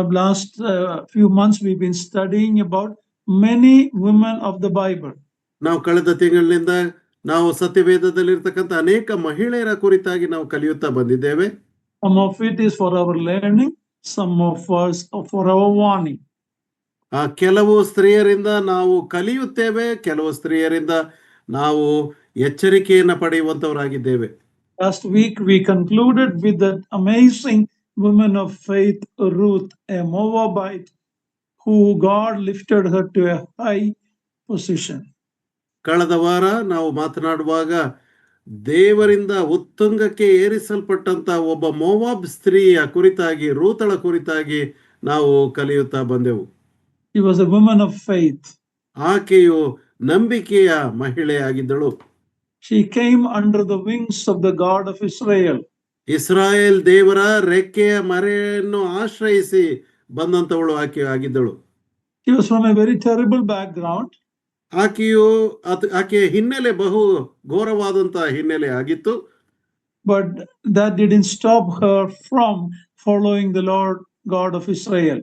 last few months we've been studying about many women of the Bible. ನಾವು ಕಳೆದ ತಿಂಗಳಿನಿಂದ ನಾವು ಸತ್ಯವೇದದಲ್ಲಿರ್ತಕ್ಕಂಥ ಅನೇಕ ಮಹಿಳೆಯರ ಕುರಿತಾಗಿ ನಾವು ಕಲಿಯುತ್ತಾ ಬಂದಿದ್ದೇವೆ. Some of it is for our learning, some of us for our warning. ಕೆಲವು ಸ್ತ್ರೀಯರಿಂದ ನಾವು ಕಲಿಯುತ್ತೇವೆ, ಕೆಲವು ಸ್ತ್ರೀಯರಿಂದ ನಾವು ಎಚ್ಚರಿಕೆಯನ್ನು ಪಡೆಯುವಂತವರಾಗಿದ್ದೇವೆ. Last week we concluded with that amazing woman of faith, Ruth, a Moabite, who God lifted her to a high position. ಕಳೆದ ವಾರ ನಾವು ಮಾತನಾಡುವಾಗ ದೇವರಿಂದ ಉತ್ತುಂಗಕ್ಕೆ ಏರಿಸಲ್ಪಟ್ಟಂತ ಒಬ್ಬ ಮೋವಾಬ್ ಸ್ತ್ರೀಯ ಕುರಿತಾಗಿ, ರೂತಳ ಕುರಿತಾಗಿ ನಾವು ಕಲಿಯುತ್ತಾ ಬಂದೆವು. She was a woman of faith. ಆಕೆಯು ನಂಬಿಕೆಯ ಮಹಿಳೆಯಾಗಿದ್ದಳು. She came under the wings of the God of Israel. Israel ದೇವರ ರೆಕ್ಕೆಯ ಮರೆಯನ್ನು ಆಶ್ರಯಿಸಿ ಬಂದಂತವಳು ಆಕೆ ಆಗಿದ್ದಳು. She was from a very terrible background. ಆಕೆಯ ಹಿನ್ನೆಲೆ ಬಹು ಘೋರವಾದಂತಹ ಹಿನ್ನೆಲೆ ಆಗಿತ್ತು. But that didn't stop her from following the Lord God of Israel.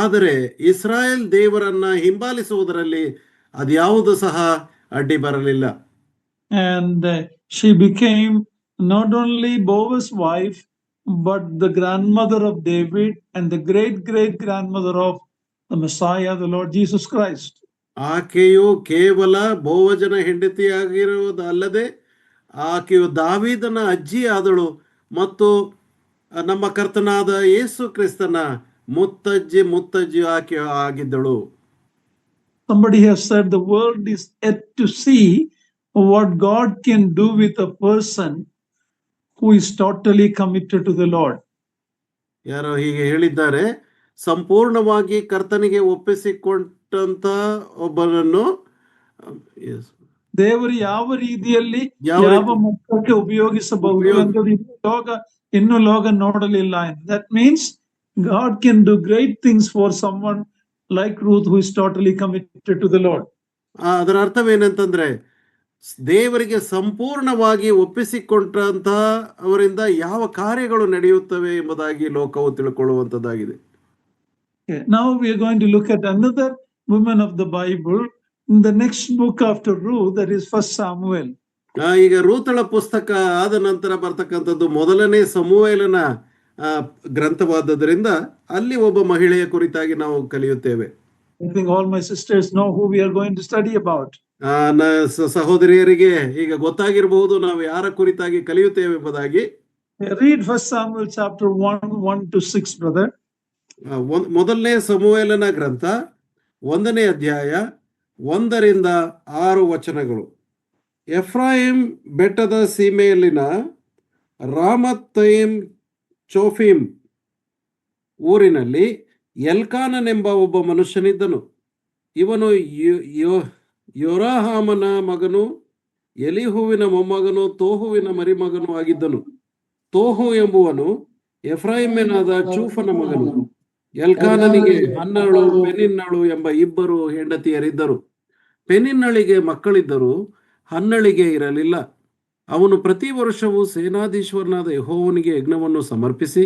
ಆದರೆ ಇಸ್ರಾಯೇಲ್ ದೇವರನ್ನ ಹಿಂಬಾಲಿಸುವುದರಲ್ಲಿ ಅದ್ಯಾವುದು ಸಹ ಅಡ್ಡಿ ಬರಲಿಲ್ಲ. And she became not only Boaz's wife, but the grandmother of David and the great grandmother of the Messiah, the Lord Jesus Christ. ಆಕೆಯು ಕೇವಲ ಬೋವಜನ ಹೆಂಡತಿಯಾಗಿರುವುದಲ್ಲದೆ ಆಕೆಯು ದಾವೀದನ ಅಜ್ಜಿ ಆದಳು ಮತ್ತು ನಮ್ಮ ಕರ್ತನಾದ ಯೇಸು ಕ್ರಿಸ್ತನ ಮುತ್ತಜ್ಜಿ ಆಕೆ ಆಗಿದ್ದಳು. Somebody has said the world is yet to see what God can do with a person who is totally committed to the Lord. ಯಾರೋ ಹೀಗೆ ಹೇಳಿದ್ದಾರೆ, ಸಂಪೂರ್ಣವಾಗಿ ಕರ್ತನಿಗೆ ಒಪ್ಪಿಸಿಕೊಂಡಂತ ಒಬ್ಬನನ್ನು ದೇವರು ಯಾವ ರೀತಿಯಲ್ಲಿ ಯಾವ ಮಕ್ಕಳಿಗೆ ಉಪಯೋಗಿಸಬಹುದು ಎಂದು ಇನ್ನೂ ಲೋಕ ನೋಡಲಿಲ್ಲ. That means God can do great things for someone like Ruth who is totally committed to the Lord. ಅದರ ಅರ್ಥವೇನಂತಂದ್ರೆ, ದೇವರಿಗೆ ಸಂಪೂರ್ಣವಾಗಿ ಒಪ್ಪಿಸಿಕೊಂಡಂತ ಅವರಿಂದ ಯಾವ ಕಾರ್ಯಗಳು ನಡೆಯುತ್ತವೆ ಎಂಬುದಾಗಿ ಲೋಕವು ತಿಳ್ಕೊಳ್ಳುವಂತದ್ದಾಗಿದೆ. Now we are going to look at another woman of the Bible in the next book after Ruth, that is First Samuel. ಈಗ ರೂತಳ ಪುಸ್ತಕ ಆದ ನಂತರ ಬರ್ತಕ್ಕಂಥದ್ದು ಮೊದಲನೇ ಸಮುವೇಲನ ಗ್ರಂಥವಾದ್ದರಿಂದ ಅಲ್ಲಿ ಒಬ್ಬ ಮಹಿಳೆಯ ಕುರಿತಾಗಿ ನಾವು ಕಲಿಯುತ್ತೇವೆ. I think all my sisters know who we are going to study about. ಸಹೋದರಿಯರಿಗೆ ಈಗ ಗೊತ್ತಾಗಿರಬಹುದು ನಾವು ಯಾರ ಕುರಿತಾಗಿ ಕಲಿಯುತ್ತೇವೆ ಎಂಬುದಾಗಿ. Read First Samuel chapter 1 to 6, brother. ಮೊದಲನೇ ಸಮುವೇಲನ ಗ್ರಂಥ 1ನೇ ಅಧ್ಯಾಯ 1ರಿಂದ 6 ವಚನಗಳು. ಎಫ್ರಾಯಿಂ ಬೆಟ್ಟದ ಸೀಮೆಯಲ್ಲಿನ ರಾಮತ್ತಯಿಮ್ ಚೋಫೀಮ್ ಊರಿನಲ್ಲಿ ಎಲ್ಕಾನನೆಂಬ ಒಬ್ಬ ಮನುಷ್ಯನಿದ್ದನು. ಇವನು ಯೋರಾಹಾಮನ ಮಗನು, ಎಲಿಹುವಿನ ಮೊಮ್ಮಗನು, ತೋಹುವಿನ ಮರಿಮಗನು ಆಗಿದ್ದನು. ತೋಹು ಎಂಬುವನು ಎಫ್ರಾಯಿಮನಾದ ಚೂಫನ ಮಗನು. ಎಲ್ಕಾನನಿಗೆ ಹನ್ನಳು, ಪೆನಿನ್ನಳು ಎಂಬ 2 ಹೆಂಡತಿಯರಿದ್ದರು. ಪೆನಿನ್ನಳಿಗೆ ಮಕ್ಕಳಿದ್ದರು, ಹನ್ನಳಿಗೆ ಇರಲಿಲ್ಲ. ಅವನು ಪ್ರತಿ ವರ್ಷವೂ ಸೇನಾಧೀಶ್ವರನಾದ ಯೆಹೋವನಿಗೆ ಯಜ್ಞವನ್ನು ಸಮರ್ಪಿಸಿ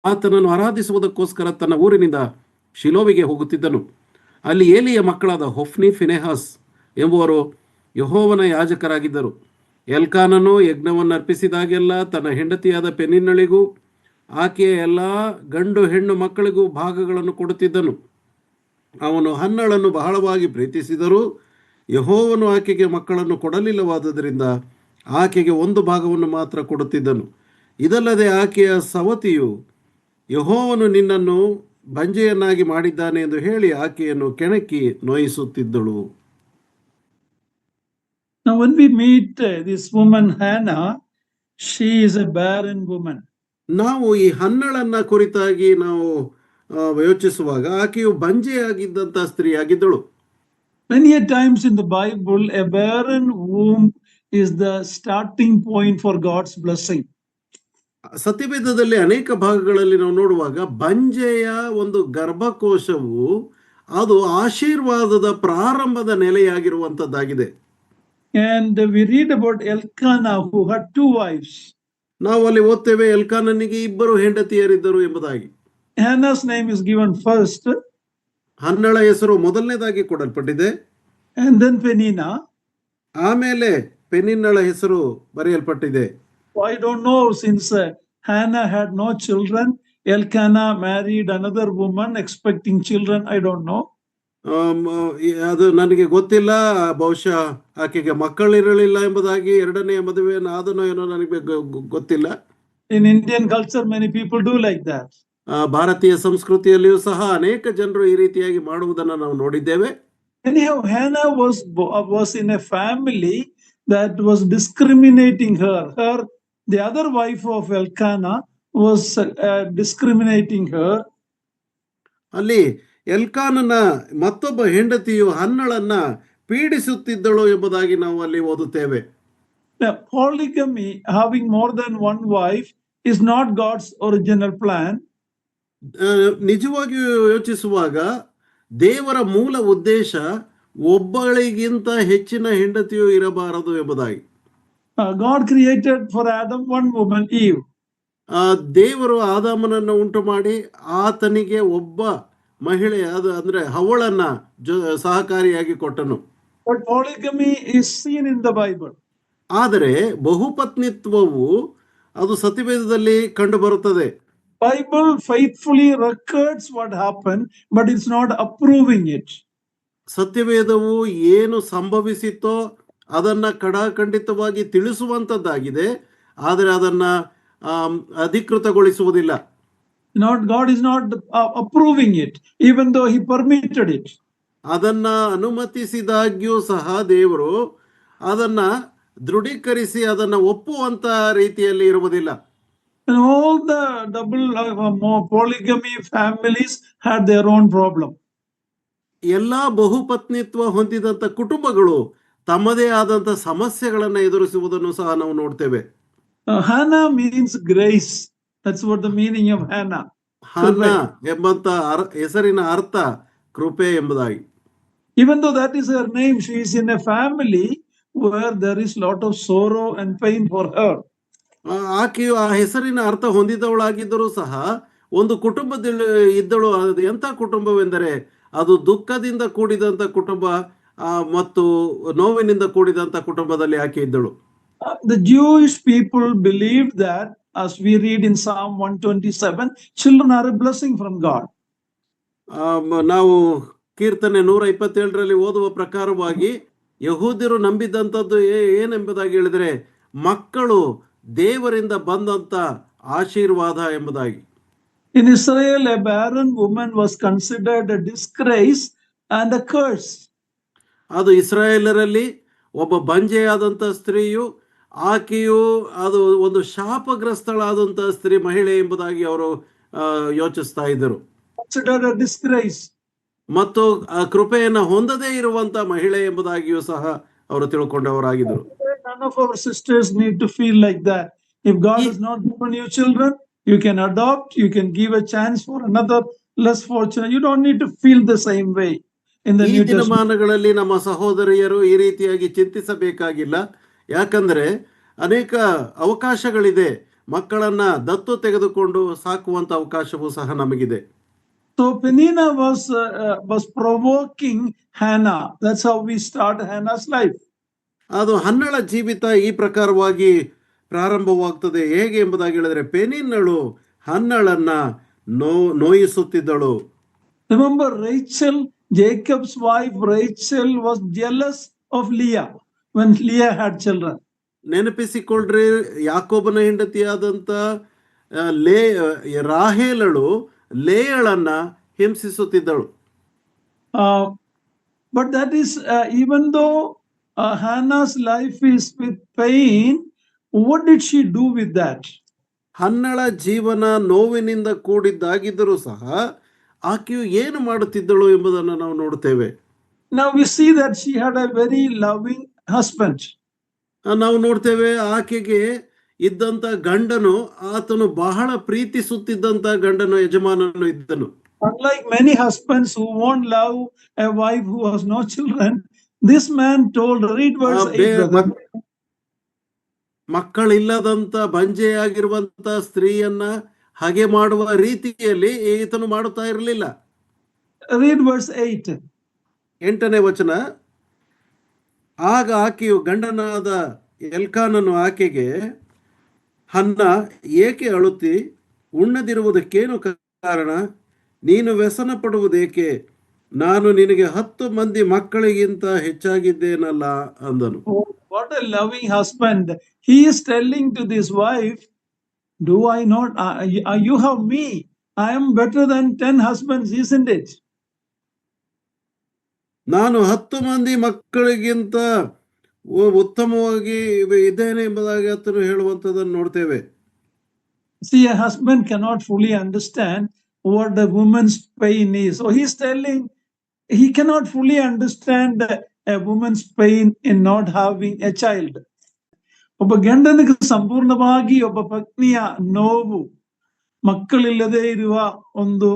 ಆತನನ್ನು ಆರಾಧಿಸುವುದಕ್ಕೋಸ್ಕರ ತನ್ನ ಊರಿನಿಂದ ಶಿಲೋವಿಗೆ ಹೋಗುತ್ತಿದ್ದನು. ಅಲ್ಲಿ ಏಲಿಯ ಮಕ್ಕಳಾದ ಹೊಫ್ನಿ, ಫಿನೆಹಾಸ್ ಎಂಬುವರು ಯೆಹೋವನ ಯಾಜಕರಾಗಿದ್ದರು. ಎಲ್ಕಾನನು ಯಜ್ಞವನ್ನು ಅರ್ಪಿಸಿದಾಗೆಲ್ಲ ತನ್ನ ಹೆಂಡತಿಯಾದ ಪೆನಿನ್ನಳಿಗೂ ಆಕೆಯ ಎಲ್ಲ ಗಂಡು ಹೆಣ್ಣು ಮಕ್ಕಳಿಗೂ ಭಾಗಗಳನ್ನು ಕೊಡುತ್ತಿದ್ದನು. ಅವನು ಹನ್ನಳನ್ನು ಬಹಳವಾಗಿ ಪ್ರೀತಿಸಿದರೂ ಯೆಹೋವನು ಆಕೆಗೆ ಮಕ್ಕಳನ್ನು ಕೊಡಲಿಲ್ಲವಾದ್ದರಿಂದ ಆಕೆಗೆ 1 ಭಾಗವನ್ನು ಮಾತ್ರ ಕೊಡುತ್ತಿದ್ದನು. ಇದಲ್ಲದೆ ಆಕೆಯ ಸವತಿಯು ಯೆಹೋವನು ನಿನ್ನನ್ನು ಬಂಜೆಯನ್ನಾಗಿ ಮಾಡಿದ್ದಾನೆ ಎಂದು ಹೇಳಿ ಆಕೆಯನ್ನು ಕೆಣಕಿ ನೋಯಿಸುತ್ತಿದ್ದಳು. Now when we meet this woman Hannah, she is a barren woman. ನಾವು ಈ ಹನ್ನಳನ್ನ ಕುರಿತಾಗಿ ನಾವು ಯೋಚಿಸುವಾಗ ಆಕೆಯು ಬಂಜೆಯಾಗಿದ್ದಂತ ಸ್ತ್ರೀಯಾಗಿದ್ದಳು. Many a times in the Bible, a barren womb is the starting point for God's blessing. ಸತ್ಯವೇದದಲ್ಲಿ ಅನೇಕ ಭಾಗಗಳಲ್ಲಿ ನಾವು ನೋಡುವಾಗ ಬಂಜೆಯ ಒಂದು ಗರ್ಭಕೋಶವು ಅದು ಆಶೀರ್ವಾದದ ಪ್ರಾರಂಭದ ನೆಲೆಯಾಗಿರುವಂತದ್ದಾಗಿದೆ. And we read about Elkanah who had 2 wives. ನಾವು ಅಲ್ಲಿ ಓದ್ತೇವೆ ಎಲ್ಕಾನನಿಗೆ ಇಬ್ಬರು ಹೆಂಡತಿಯರಿದ್ದರು ಎಂಬುದಾಗಿ. Hannah's name is given first, ಹನ್ನಳ ಹೆಸರು ಮೊದಲನೇದಾಗಿ ಕೊಡಲ್ಪಟ್ಟಿದೆ. and then Peninnah. ಆಮೇಲೆ ಪೆನಿನ್ನಳ ಹೆಸರು ಬರೆಯಲ್ಪಟ್ಟಿದೆ. I don't know, since Hannah had no children, Elkanah married another woman expecting children. I don't know. ಅದು ನನಗೆ ಗೊತ್ತಿಲ್ಲ. ಬಹುಶಃ ಆಕೆಗೆ ಮಕ್ಕಳಿರಲಿಲ್ಲ ಎಂಬುದಾಗಿ ಎರಡನೆಯ ಮದುವೆಯನ್ನು ಆದನೋ ಏನೋ ನನಗೆ ಗೊತ್ತಿಲ್ಲ. In Indian culture, many people do like that. ಭಾರತೀಯ ಸಂಸ್ಕೃತಿಯಲ್ಲಿಯೂ ಸಹ ಅನೇಕ ಜನರು ಈ ರೀತಿಯಾಗಿ ಮಾಡುವುದನ್ನು ನಾವು ನೋಡಿದ್ದೇವೆ. Anyhow, Hannah was in a family that was discriminating her. The other wife of Elkanah was discriminating her. ಅಲ್ಲಿ ಎಲ್ಕಾನನ ಮತ್ತೊಬ್ಬ ಹೆಂಡತಿಯು ಹನ್ನಳನ್ನ ಪೀಡಿಸುತ್ತಿದ್ದಳು ಎಂಬುದಾಗಿ ನಾವು ಅಲ್ಲಿ ಓದುತ್ತೇವೆ. Polygamy, having more than one wife, is not God's original plan. ನಿಜವಾಗಿಯೂ ಯೋಚಿಸುವಾಗ ದೇವರ ಮೂಲ ಉದ್ದೇಶ ಒಬ್ಬಳಿಗಿಂತ ಹೆಚ್ಚಿನ ಹೆಂಡತಿಯು ಇರಬಾರದು ಎಂಬುದಾಗಿ. God created for Adam one woman, Eve. ದೇವರು ಆದಾಮನನ್ನು ಉಂಟು ಮಾಡಿ ಆತನಿಗೆ ಒಬ್ಬ ಮಹಿಳೆ ಅಂದ್ರೆ ಹವ್ವಳನ್ನ ಸಹಕಾರಿಯಾಗಿ ಕೊಟ್ಟನು. But polygamy is seen in the Bible. ಆದರೆ ಬಹುಪತ್ನಿತ್ವವು ಅದು ಸತ್ಯವೇದದಲ್ಲಿ ಕಂಡು ಬರುತ್ತದೆ. Bible faithfully records what happened, but it's not approving it. ಸತ್ಯವೇದವು ಏನು ಸಂಭವಿಸಿತೋ ಅದನ್ನ ಖಡಾಖಂಡಿತವಾಗಿ ತಿಳಿಸುವಂತದ್ದಾಗಿದೆ, ಆದರೆ ಅದನ್ನ ಅಧಿಕೃತಗೊಳಿಸುವುದಿಲ್ಲ. God is not approving it, even though he permitted it. ಅದನ್ನ ಅನುಮತಿಸಿದಾಗ್ಯೂ ಸಹ ದೇವರು ಅದನ್ನ ದೃಢೀಕರಿಸಿ ಅದನ್ನ ಒಪ್ಪುವಂತ ರೀತಿಯಲ್ಲಿ ಇರುವುದಿಲ್ಲ. And all the double polygamy families had their own problem. ಎಲ್ಲಾ ಬಹುಪತ್ನಿತ್ವ ಹೊಂದಿದಂತ ಕುಟುಂಬಗಳು ತಮ್ಮದೇ ಆದಂತ ಸಮಸ್ಯೆಗಳನ್ನ ಎದುರಿಸುವುದನ್ನು ಸಹ ನಾವು ನೋಡ್ತೇವೆ. Hannah means grace. That's what the meaning of Hannah. ಹನ್ನಾ ಎಂಬಂತ ಹೆಸರಿನ ಅರ್ಥ ಕೃಪೆ ಎಂಬುದಾಗಿ. Even though that is her name, she is in a family where there is lot of sorrow and pain for her. ಆಕೆಯು ಆ ಹೆಸರಿನ ಅರ್ಥ ಹೊಂದಿದವಳಾಗಿದ್ದರೂ ಸಹ ಒಂದು ಕುಟುಂಬದಲ್ಲಿ ಇದ್ದಳು. ಅದು ಎಂಥ ಕುಟುಂಬವೆಂದರೆ ಅದು ದುಃಖದಿಂದ ಕೂಡಿದಂತ ಕುಟುಂಬ ಮತ್ತು ನೋವಿನಿಂದ ಕೂಡಿದಂತ ಕುಟುಂಬದಲ್ಲಿ ಆಕೆ ಇದ್ದಳು. The Jewish people believed that, as we read in Psalm 127, children are a blessing from God. ನಾವು ಕೀರ್ತನೆ 127ರಲ್ಲಿ ಓದುವ ಪ್ರಕಾರವಾಗಿ ಯಹೂದ್ಯರು ನಂಬಿದಂಥದ್ದು ಏನೆಂಬುದಾಗಿ ಹೇಳಿದರೆ ಮಕ್ಕಳು ದೇವರಿಂದ ಬಂದಂತ ಆಶೀರ್ವಾದ ಎಂಬುದಾಗಿ. In Israel, a barren woman was considered a disgrace and a curse. ಅದು ಇಸ್ರಾಯೇಲರಲ್ಲಿ ಒಬ್ಬ ಬಂಜೆಯಾದಂಥ ಸ್ತ್ರೀಯು ಆಕೆಯು ಅದು ಒಂದು ಶಾಪಗ್ರಸ್ತಳಾದಂಥ ಸ್ತ್ರೀ ಮಹಿಳೆ ಎಂಬುದಾಗಿ ಅವರು ಯೋಚಿಸ್ತಾ ಇದ್ದರು. Considered a disgrace. ಮತ್ತು ಆ ಕೃಪೆಯನ್ನು ಹೊಂದದೇ ಇರುವಂತ ಮಹಿಳೆ ಎಂಬುದಾಗಿಯೂ ಸಹ ಅವರು ತಿಳ್ಕೊಂಡವರಾಗಿದ್ದರು. None of our sisters need to feel like that. If God has not given you children, you can adopt, you can give a chance for another less fortunate. You don't need to feel the same way. ಈ ದಿನಮಾನಗಳಲ್ಲಿ ನಮ್ಮ ಸಹೋದರಿಯರು ಈ ರೀತಿಯಾಗಿ ಚಿಂತಿಸಬೇಕಾಗಿಲ್ಲ. ಯಾಕಂದ್ರೆ ಅನೇಕ ಅವಕಾಶಗಳಿದೆ. ಮಕ್ಕಳನ್ನ ದತ್ತು ತೆಗೆದುಕೊಂಡು ಸಾಕುವಂತ ಅವಕಾಶವೂ ಸಹ ನಮಗಿದೆ. So Peninnah was provoking Hannah. That's how we start Hannah's life. ಅದು ಹನ್ನಳ ಜೀವಿತ ಈ ಪ್ರಕಾರವಾಗಿ ಪ್ರಾರಂಭವಾಗ್ತದೆ. ಹೇಗೆ ಎಂಬುದಾಗಿ ಹೇಳಿದ್ರೆ ಪೆನಿನ್ನಳು ಹನ್ನಳನ್ನ ನೋಯಿಸುತ್ತಿದ್ದಳು. Remember Rachel, Jacob's wife. Rachel was jealous of Leah when Leah had children. ನೆನಪಿಸಿಕೊಳ್ಳ್ರಿ, ಯಾಕೋಬನ ಹೆಂಡತಿಯಾದಂತ ರಾಹೇಲಳು ಲೇಯಳನ್ನ ಹಿಂಸಿಸುತ್ತಿದ್ದಳು. But that is even though Hannah's life is with pain, what did she do with that? ಹನ್ನಳ ಜೀವನ ನೋವಿನಿಂದ ಕೂಡಿದ್ದಾಗಿದ್ದರೂ ಸಹ ಆಕೆಯು ಏನು ಮಾಡುತ್ತಿದ್ದಳು ಎಂಬುದನ್ನು ನಾವು ನೋಡುತ್ತೇವೆ. Now we see that she had a very loving husband. ನಾವು ನೋಡ್ತೇವೆ ಆಕೆಗೆ ಇದ್ದಂತ ಗಂಡನು, ಆತನು ಬಹಳ ಪ್ರೀತಿಸುತ್ತಿದ್ದಂತ ಗಂಡನು, ಯಜಮಾನನು ಇದ್ದನು. Unlike many husbands who won't love a wife who has no children, this man told, read verse 8. ಮಕ್ಕಳಿಲ್ಲದಂತ ಬಂಜೆಯಾಗಿರುವಂತ ಸ್ತ್ರೀಯನ್ನ ಹಾಗೆ ಮಾಡುವ ರೀತಿಯಲ್ಲಿ ಈತನು ಮಾಡುತ್ತಾ ಇರಲಿಲ್ಲ. Read verse 8. 8ನೇ ವಚನ. ಆಗ ಆಕೆಯು ಗಂಡನಾದ ಎಲ್ಕಾನನು ಆಕೆಗೆ, ಹನ್ನ, ಏಕೆ ಅಳುತ್ತಿ? ಉಣ್ಣದಿರುವುದಕ್ಕೇನು ಕಾರಣ? ನೀನು ವ್ಯಸನ ಪಡುವುದೇಕೆ? ನಾನು ನಿನಗೆ 10 ಮಂದಿ ಮಕ್ಕಳಿಗಿಂತ ಹೆಚ್ಚಾಗಿದ್ದೇನಲ್ಲ ಅಂದನು. Oh, what a loving husband. He is telling to this wife, do I not, you have me. I am better than 10 husbands, isn't it? ನಾನು 10 ಮಂದಿ ಮಕ್ಕಳಿಗಿಂತ ಉತ್ತಮವಾಗಿ ಇದ್ದೇನೆ ಎಂಬುದಾಗಿ ಆತನು ಹೇಳುವಂತದನ್ನು ನೋಡ್ತೇವೆ. See, a husband cannot fully understand what the woman's pain is. So he's telling he cannot fully understand a woman's pain in not having a child. ಒಬ್ಬ ಗಂಡನಿಗೆ ಸಂಪೂರ್ಣವಾಗಿ ಒಬ್ಬ ಪತ್ನಿಯ ನೋವು, ಮಕ್ಕಳಿಲ್ಲದೆ ಇರುವ ಒಂದು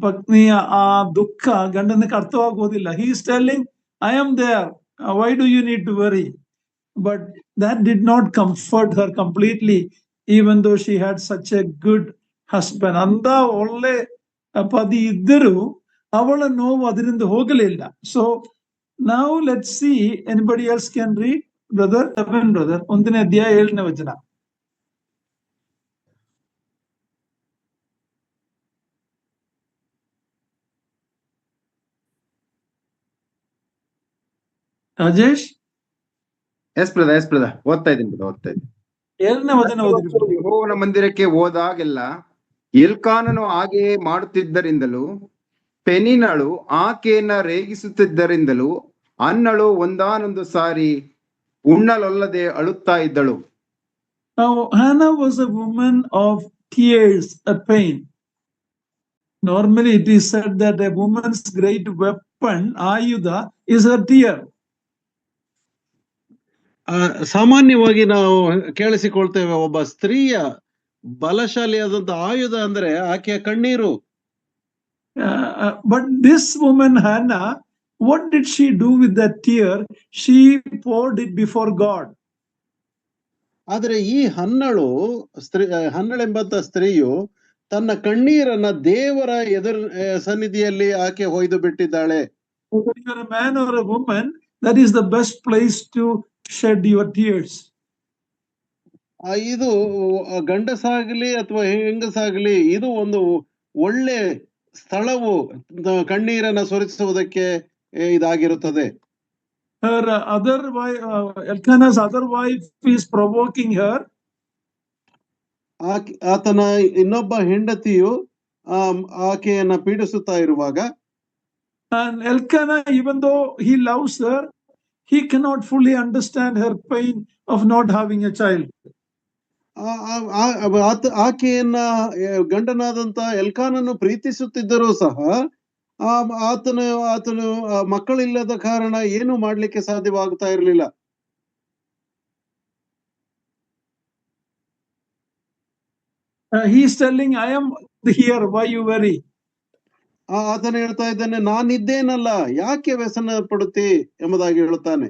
ಪತ್ನಿಯ ಆ ದುಃಖ ಗಂಡನಿಗೆ ಅರ್ಥವಾಗುವುದಿಲ್ಲ. He is telling, I am there. Why do you need to worry? But that did not comfort her completely, even though she had such a good husband. ಅಂತ ಒಳ್ಳೆ ಪತಿ ಇದ್ದರೂ ಅವಳ ನೋವು ಅದರಿಂದ ಹೋಗಲಿಲ್ಲ. So now let's see, anybody else can read? Brother, 1ನೇ ಅಧ್ಯಾಯ 7ನೇ ವಚನ. ರಾಜೇಶ್? ಎಸ್ ಬ್ರದರ್ ಓದ್ತಾ ಇದ್ದೀನಿ. 7ನೇ ವಚನ ಓದಿ. ಯೆಹೋವನ ಮಂದಿರಕ್ಕೆ ಹೋದಾಗೆಲ್ಲ ಎಲ್ಕಾನನು ಹಾಗೆಯೇ ಮಾಡುತ್ತಿದ್ದರಿಂದಲೂ, ಪೆನಿನಳು ಆಕೆಯನ್ನ ರೇಗಿಸುತ್ತಿದ್ದರಿಂದಲೂ ಅನ್ನಳು ಒಂದಾನೊಂದು ಸಾರಿ ಉಣ್ಣಲೊಲ್ಲದೆ ಅಳುತ್ತಾ ಇದ್ದಳು. Now Hannah was a woman of tears, a pain. Normally it is said that a woman's great weapon, Ayudha, is her tear. ಸಾಮಾನ್ಯವಾಗಿ ನಾವು ಕೇಳಿಸಿಕೊಳ್ತೇವೆ, ಒಬ್ಬ ಸ್ತ್ರೀಯ ಬಲಶಾಲಿಯಾದಂತ ಆಯುಧ ಅಂದ್ರೆ ಆಕೆಯ ಕಣ್ಣೀರು. But this woman Hannah, what did she do with that tear? She poured it before God. ಆದ್ರೆ ಈ ಹನ್ನಳೆಂಬಂತ ಸ್ತ್ರೀಯು ತನ್ನ ಕಣ್ಣೀರನ್ನ ದೇವರ ಸನ್ನಿಧಿಯಲ್ಲಿ ಆಕೆ ಹೊಯ್ದು ಬಿಟ್ಟಿದ್ದಾಳೆ. Whether you are a man or a woman, that is the best place to shed your tears. ಇದು ಗಂಡಸಾಗ್ಲಿ ಅಥವಾ ಹೆಂಗಸಾಗ್ಲಿ, ಇದು ಒಂದು ಒಳ್ಳೆ ಸ್ಥಳವು ಕಣ್ಣೀರನ್ನ ಸುರಿಸುವುದಕ್ಕೆ ಇದಾಗಿರುತ್ತದೆ. Her other wife, Elkanah's other wife is provoking her. ಆತನ ಇನ್ನೊಬ್ಬ ಹೆಂಡತಿಯು ಆಕೆಯನ್ನ ಪೀಡಿಸುತ್ತಾ ಇರುವಾಗ, and Elkanah, even though he loves her, he cannot fully understand her pain of not having a child. ಆಕೆಯನ್ನ ಗಂಡನಾದಂತ ಎಲ್ಕಾನನ್ನು ಪ್ರೀತಿಸುತ್ತಿದ್ದರೂ ಸಹ ಆತನು ಮಕ್ಕಳಿಲ್ಲದ ಕಾರಣ ಏನು ಮಾಡ್ಲಿಕ್ಕೆ ಸಾಧ್ಯವಾಗ್ತಾ ಇರಲಿಲ್ಲ. He is telling, I am here, why you worry? ಆತನು ಹೇಳ್ತಾ ಇದ್ದಾನೆ, ನಾನಿದ್ದೇನಲ್ಲ, ಯಾಕೆ ವ್ಯಸನ ಪಡುತ್ತಿ ಎಂಬುದಾಗಿ ಹೇಳುತ್ತಾನೆ.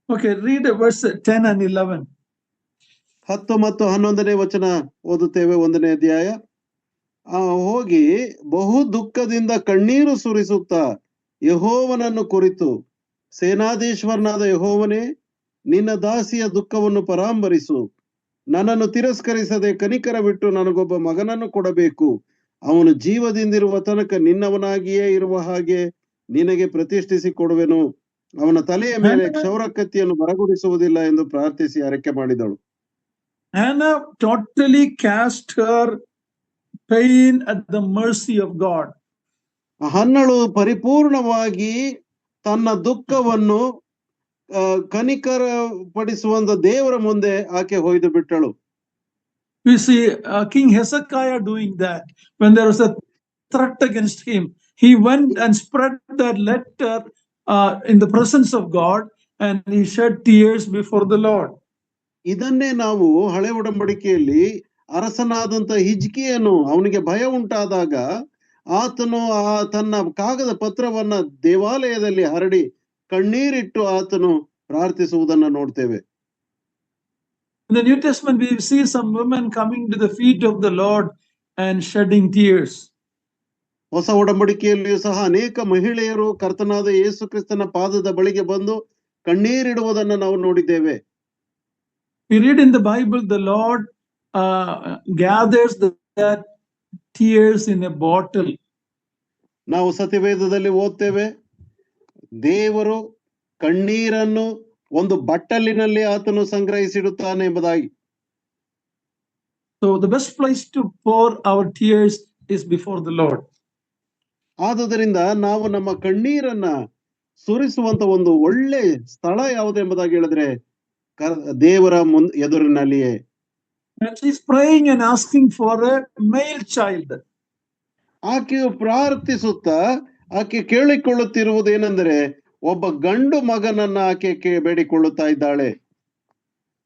Okay, read verse 10 and 11. 10 ಮತ್ತು 11ನೇ ವಚನ ಓದುತ್ತೇವೆ. 1ನೇ ಅಧ್ಯಾಯ. ಹೋಗಿ ಬಹು ದುಃಖದಿಂದ ಕಣ್ಣೀರು ಸುರಿಸುತ್ತಾ ಯೆಹೋವನನ್ನು ಕುರಿತು, ಸೇನಾಧೀಶ್ವರನಾದ ಯೆಹೋವನೇ, ನಿನ್ನ ದಾಸಿಯ ದುಃಖವನ್ನು ಪರಾಂಬರಿಸು. ನನ್ನನ್ನು ತಿರಸ್ಕರಿಸದೆ ಕನಿಕರ ಬಿಟ್ಟು ನನಗೊಬ್ಬ ಮಗನನ್ನು ಕೊಡಬೇಕು. ಅವನು ಜೀವದಿಂದಿರುವ ತನಕ ನಿನ್ನವನಾಗಿಯೇ ಇರುವ ಹಾಗೆ ನಿನಗೆ ಪ್ರತಿಷ್ಠಿಸಿ ಕೊಡುವೆನು. ಅವನ ತಲೆಯ ಮೇಲೆ ಕ್ಷೌರ ಕತ್ತಿಯನ್ನು ಬರಗುಡಿಸುವುದಿಲ್ಲ ಎಂದು ಪ್ರಾರ್ಥಿಸಿ ಹರಕೆ ಮಾಡಿದಳು. Hannah totally cast her pain at the mercy of God. ಹನ್ನಳು ಪರಿಪೂರ್ಣವಾಗಿ ತನ್ನ ದುಃಖವನ್ನು ಕನಿಕರ ಪಡಿಸುವಂತ ದೇವರ ಮುಂದೆ ಆಕೆ ಹೊಯ್ದು ಬಿಟ್ಟಳು. We see King Hezekiah doing that. When there was a threat against him, he went and spread that letter in the presence of God, and he shed tears before the Lord. ಇದನ್ನೇ ನಾವು ಹಳೆ ಒಡಂಬಡಿಕೆಯಲ್ಲಿ ಅರಸನಾದಂತ ಹಿಜ್ಕೀಯನು, ಅವನಿಗೆ ಭಯ ಉಂಟಾದಾಗ ಆತನು ತನ್ನ ಕಾಗದ ಪತ್ರವನ್ನ ದೇವಾಲಯದಲ್ಲಿ ಹರಡಿ ಕಣ್ಣೀರಿಟ್ಟು ಆತನು ಪ್ರಾರ್ಥಿಸುವುದನ್ನ ನೋಡ್ತೇವೆ. In the New Testament, we see some women coming to the feet of the Lord and shedding tears. ಹೊಸ ಒಡಂಬಡಿಕೆಯಲ್ಲಿಯೂ ಸಹ ಅನೇಕ ಮಹಿಳೆಯರು ಕರ್ತನಾದ ಯೇಸು ಕ್ರಿಸ್ತನ ಪಾದದ ಬಳಿಗೆ ಬಂದು ಕಣ್ಣೀರಿಡುವುದನ್ನು ನಾವು ನೋಡಿದ್ದೇವೆ. We read in the Bible, the Lord gathers that tears in a bottle. ನಾವು ಸತ್ಯವೇದದಲ್ಲಿ ಓದ್ತೇವೆ, ದೇವರು ಕಣ್ಣೀರನ್ನು ಒಂದು ಬಟ್ಟಲಿನಲ್ಲಿ ಆತನು ಸಂಗ್ರಹಿಸಿಡುತ್ತಾನೆ ಎಂಬುದಾಗಿ. So the best place to pour our tears is before the Lord. ಆದುದರಿಂದ ನಾವು ನಮ್ಮ ಕಣ್ಣೀರನ್ನ ಸುರಿಸುವಂತ ಒಂದು ಒಳ್ಳೆ ಸ್ಥಳ ಯಾವುದು ಎಂಬುದಾಗಿ ಹೇಳಿದ್ರೆ ದೇವರ ಎದುರಿನಲ್ಲಿಯೇ. And she's praying and asking for a male child. ಆಕೆಯು ಪ್ರಾರ್ಥಿಸುತ್ತಾ ಆಕೆ ಕೇಳಿಕೊಳ್ಳುತ್ತಿರುವುದೇನೆಂದರೆ ಒಬ್ಬ ಗಂಡು ಮಗನನ್ನ ಆಕೆ ಬೇಡಿಕೊಳ್ಳುತ್ತಾ ಇದ್ದಾಳೆ.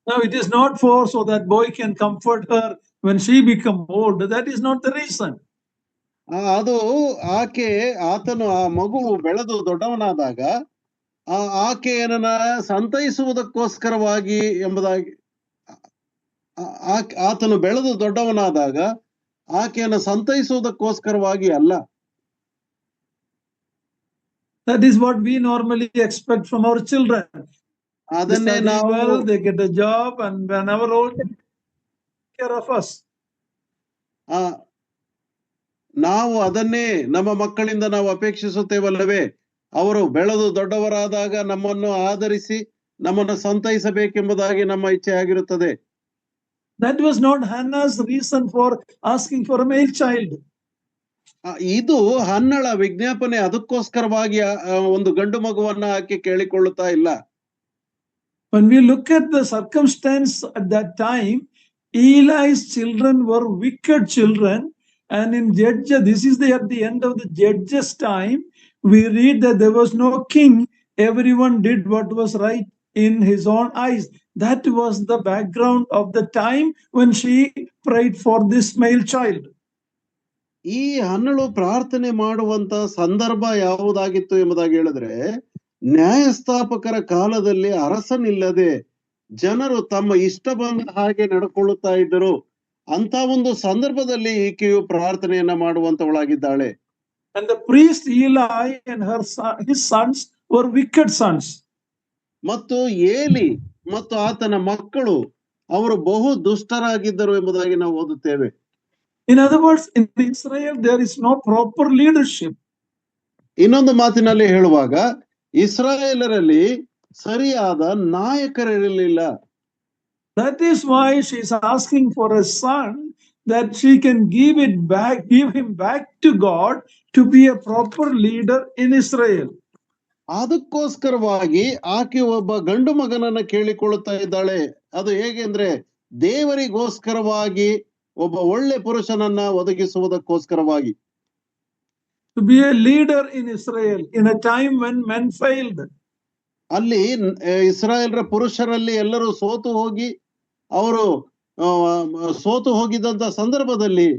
Now it is not for so that boy can comfort her when she become old. That is not the reason. ಅದು ಆತನು ಆ ಮಗು ಬೆಳೆದು ದೊಡ್ಡವನಾದಾಗ ಆಕೆಯನ್ನ ಸಂತೈಸುವುದಕ್ಕೋಸ್ಕರವಾಗಿ ಎಂಬುದಾಗಿ, ಆತನು ಬೆಳೆದು ದೊಡ್ಡವನಾದಾಗ ಆಕೆಯನ್ನು ಸಂತೈಸುವುದಕ್ಕೋಸ್ಕರವಾಗಿ ಅಲ್ಲ. That is what we normally expect from our children. ಅದನ್ನೇ ನಾವು they get a job and whenever old, take care of us. ನಾವು ಅದನ್ನೇ ನಮ್ಮ ಮಕ್ಕಳಿಂದ ನಾವು ಅಪೇಕ್ಷಿಸುತ್ತೇವಲ್ಲವೇ? ಅವರು ಬೆಳೆದು ದೊಡ್ಡವರಾದಾಗ ನಮ್ಮನ್ನು ಆಧರಿಸಿ ನಮ್ಮನ್ನು ಸಂತೈಸಬೇಕೆಂಬುದಾಗಿ ನಮ್ಮ ಇಚ್ಛೆ ಆಗಿರುತ್ತದೆ. That was not Hannah's reason for asking for a male child. ಇದು ಹನ್ನಳ ವಿಜ್ಞಾಪನೆ, ಅದಕ್ಕೋಸ್ಕರವಾಗಿ ಒಂದು ಗಂಡು ಮಗುವನ್ನ ಆಕೆ ಕೇಳಿಕೊಳ್ಳುತ್ತಾ ಇಲ್ಲ. When we look at the circumstance at that time, Eli's children were wicked children, and in Judges, this is at the end of the Judges time, we read that there was no king. Everyone did what was right in his own eyes. That was the background of the time when she prayed for this male child. ಈ ಹನ್ನಳು ಪ್ರಾರ್ಥನೆ ಮಾಡುವಂತ ಸಂದರ್ಭ ಯಾವುದಾಗಿತ್ತು ಎಂಬುದಾಗಿ ಹೇಳಿದ್ರೆ, ನ್ಯಾಯಸ್ಥಾಪಕರ ಕಾಲದಲ್ಲಿ ಅರಸನಿಲ್ಲದೆ ಜನರು ತಮ್ಮ ಇಷ್ಟ ಬಂದ ಹಾಗೆ ನಡ್ಕೊಳ್ಳುತ್ತಾ ಇದ್ದರು. ಅಂತ ಒಂದು ಸಂದರ್ಭದಲ್ಲಿ ಈಕೆಯು ಪ್ರಾರ್ಥನೆಯನ್ನ ಮಾಡುವಂತವಳಾಗಿದ್ದಾಳೆ. And the priest Eli and his sons were wicked sons. ಮತ್ತು ಏಲಿ ಮತ್ತು ಆತನ ಮಕ್ಕಳು ಅವರು ಬಹು ದುಷ್ಟರಾಗಿದ್ದರು ಎಂಬುದಾಗಿ ನಾವು ಓದುತ್ತೇವೆ. In other words, in Israel there is no proper leadership. ಇನ್ನೊಂದು ಮಾತಿನಲ್ಲಿ ಹೇಳುವಾಗ ಇಸ್ರಾಯೇಲರಲ್ಲಿ ಸರಿಯಾದ ನಾಯಕರಿರಲಿಲ್ಲ. That is why she is asking for a son, that she can give him back to God to be a proper leader in Israel. ಅದಕ್ಕೋಸ್ಕರವಾಗಿ ಆಕೆ ಒಬ್ಬ ಗಂಡು ಮಗನನ್ನ ಕೇಳಿಕೊಳ್ಳುತ್ತಾ ಇದ್ದಾಳೆ. ಅದು ಹೇಗೆ ಅಂದ್ರೆ ದೇವರಿಗೋಸ್ಕರವಾಗಿ ಒಬ್ಬ ಒಳ್ಳೆ ಪುರುಷನನ್ನ ಒದಗಿಸುವುದಕ್ಕೋಸ್ಕರವಾಗಿ. To be a leader in Israel in a time when men failed. ಅಲ್ಲಿ ಇಸ್ರಾಯೇಲ್ರ ಪುರುಷರಲ್ಲಿ ಎಲ್ಲರೂ ಸೋತು ಹೋಗಿದ್ದಂತ ಸಂದರ್ಭದಲ್ಲಿ